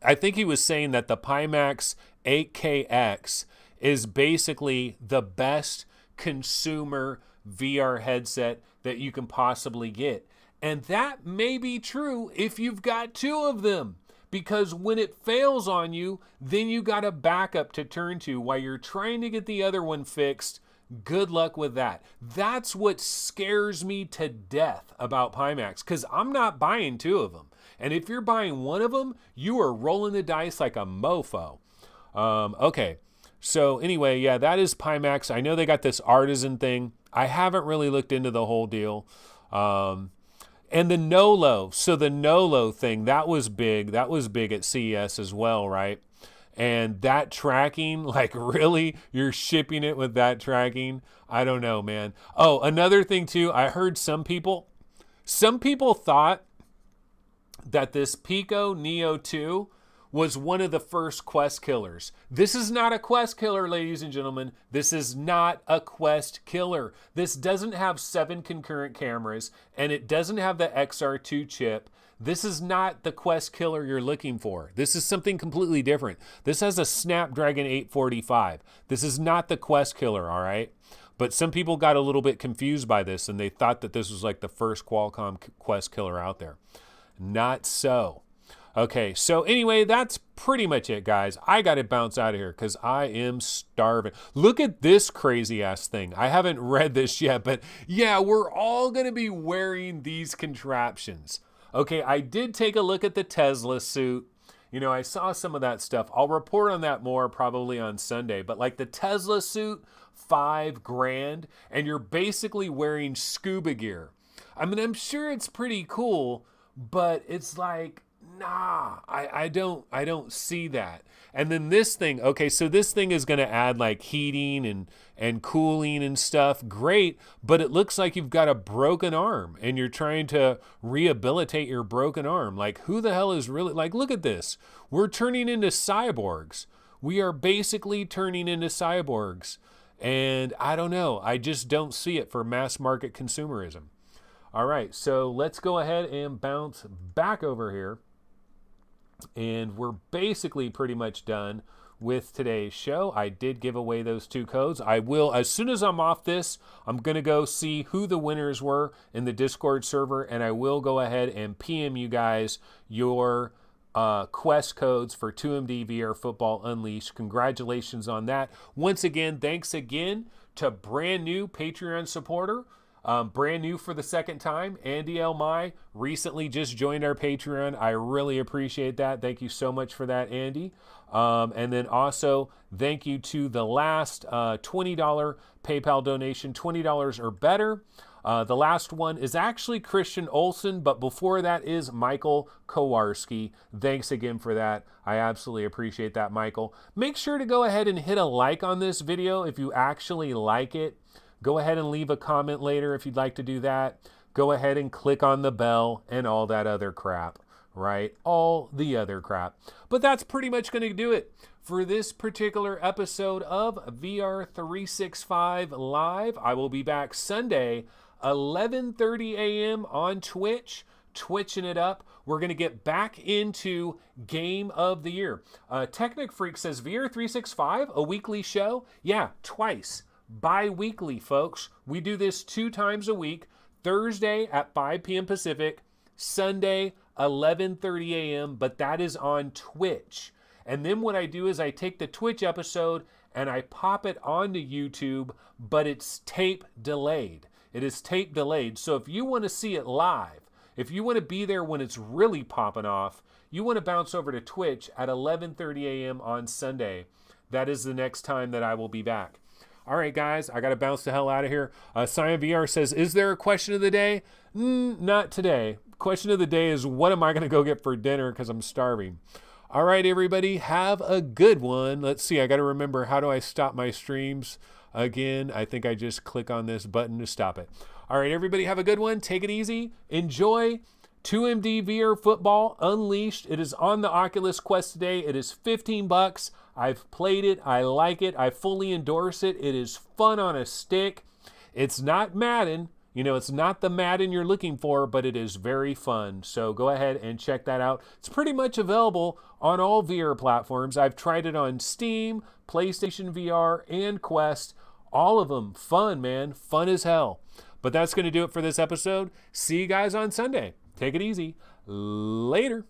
I think he was saying that the Pimax 8KX is basically the best consumer VR headset that you can possibly get. And that may be true if you've got two of them. Because when it fails on you, then you got a backup to turn to while you're trying to get the other one fixed. Good luck with that. That's what scares me to death about Pimax, because I'm not buying two of them. And if you're buying one of them, you are rolling the dice like a mofo. Okay, so anyway, yeah, that is Pimax. I know they got this artisan thing. I haven't really looked into the whole deal. And the Nolo. So the Nolo thing, that was big. That was big at CES as well, right? And that tracking, like really, you're shipping it with that tracking? I don't know, man. Oh, another thing too, I heard some people thought that this Pico Neo 2 was one of the first Quest killers. This is not a Quest killer, ladies and gentlemen. This is not a Quest killer. This doesn't have 7 concurrent cameras, and it doesn't have the XR2 chip. This is not the Quest killer you're looking for. This is something completely different. This has a Snapdragon 845. This is not the Quest killer, all right? But some people got a little bit confused by this, and they thought that this was like the first Qualcomm Quest killer out there. Not so. Okay, so anyway, that's pretty much it, guys. I got to bounce out of here because I am starving. Look at this crazy-ass thing. I haven't read this yet, but yeah, we're all going to be wearing these contraptions. Okay, I did take a look at the Tesla suit. You know, I saw some of that stuff. I'll report on that more probably on Sunday. But like the Tesla suit, $5,000, and you're basically wearing scuba gear. I mean, I'm sure it's pretty cool, but it's like, nah, I don't see that. And then this thing, okay, so this thing is going to add like heating and cooling and stuff. Great, but it looks like you've got a broken arm and you're trying to rehabilitate your broken arm. Like, who the hell is really, like, look at this. We're turning into cyborgs. We are basically turning into cyborgs. And I don't know. I just don't see it for mass market consumerism. All right, so let's go ahead and bounce back over here. And we're basically pretty much done with today's show. I did give away those 2 codes. I will, as soon as I'm off this, I'm going to go see who the winners were in the Discord server, and I will go ahead and PM you guys your Quest codes for 2MD VR Football Unleashed. Congratulations on that. Once again, thanks again to brand new Patreon supporter. Brand new for the second time, Andy Elmai recently just joined our Patreon. I really appreciate that. Thank you so much for that, Andy. And then also, thank you to the last $20 PayPal donation, $20 or better. The last one is actually Christian Olson, but before that is Michael Kowarski. Thanks again for that. I absolutely appreciate that, Michael. Make sure to go ahead and hit a like on this video if you actually like it. Go ahead and leave a comment later if you'd like to do that. Go ahead and click on the bell and all that other crap, right? All the other crap. But that's pretty much going to do it for this particular episode of VR 365 Live. I will be back Sunday, 11:30 a.m. on Twitch, twitching it up. We're going to get back into Game of the Year. Technic Freak says, VR 365, a weekly show? Yeah, twice. Bi-weekly, folks. We do this 2 times a week. Thursday at 5 p.m. Pacific, Sunday 11:30 a.m., but that is on Twitch. And then what I do is I take the Twitch episode and I pop it onto YouTube, but it's tape delayed. It is tape delayed. So if you want to see it live, if you want to be there when it's really popping off, you want to bounce over to Twitch at 11:30 a.m. on Sunday. That is the next time that I will be back. All right, guys, I got to bounce the hell out of here. Cyan VR says, is there a question of the day? Not today. Question of the day is, what am I going to go get for dinner because I'm starving? All right, everybody, have a good one. Let's see, I got to remember, how do I stop my streams again? I think I just click on this button to stop it. All right, everybody, have a good one. Take it easy. Enjoy 2MD VR Football Unleashed. It is on the Oculus Quest today. It is $15. I've played it. I like it. I fully endorse it. It is fun on a stick. It's not Madden. You know, it's not the Madden you're looking for, but it is very fun. So go ahead and check that out. It's pretty much available on all VR platforms. I've tried it on Steam, PlayStation VR, and Quest. All of them fun, man. Fun as hell. But that's going to do it for this episode. See you guys on Sunday. Take it easy. Later.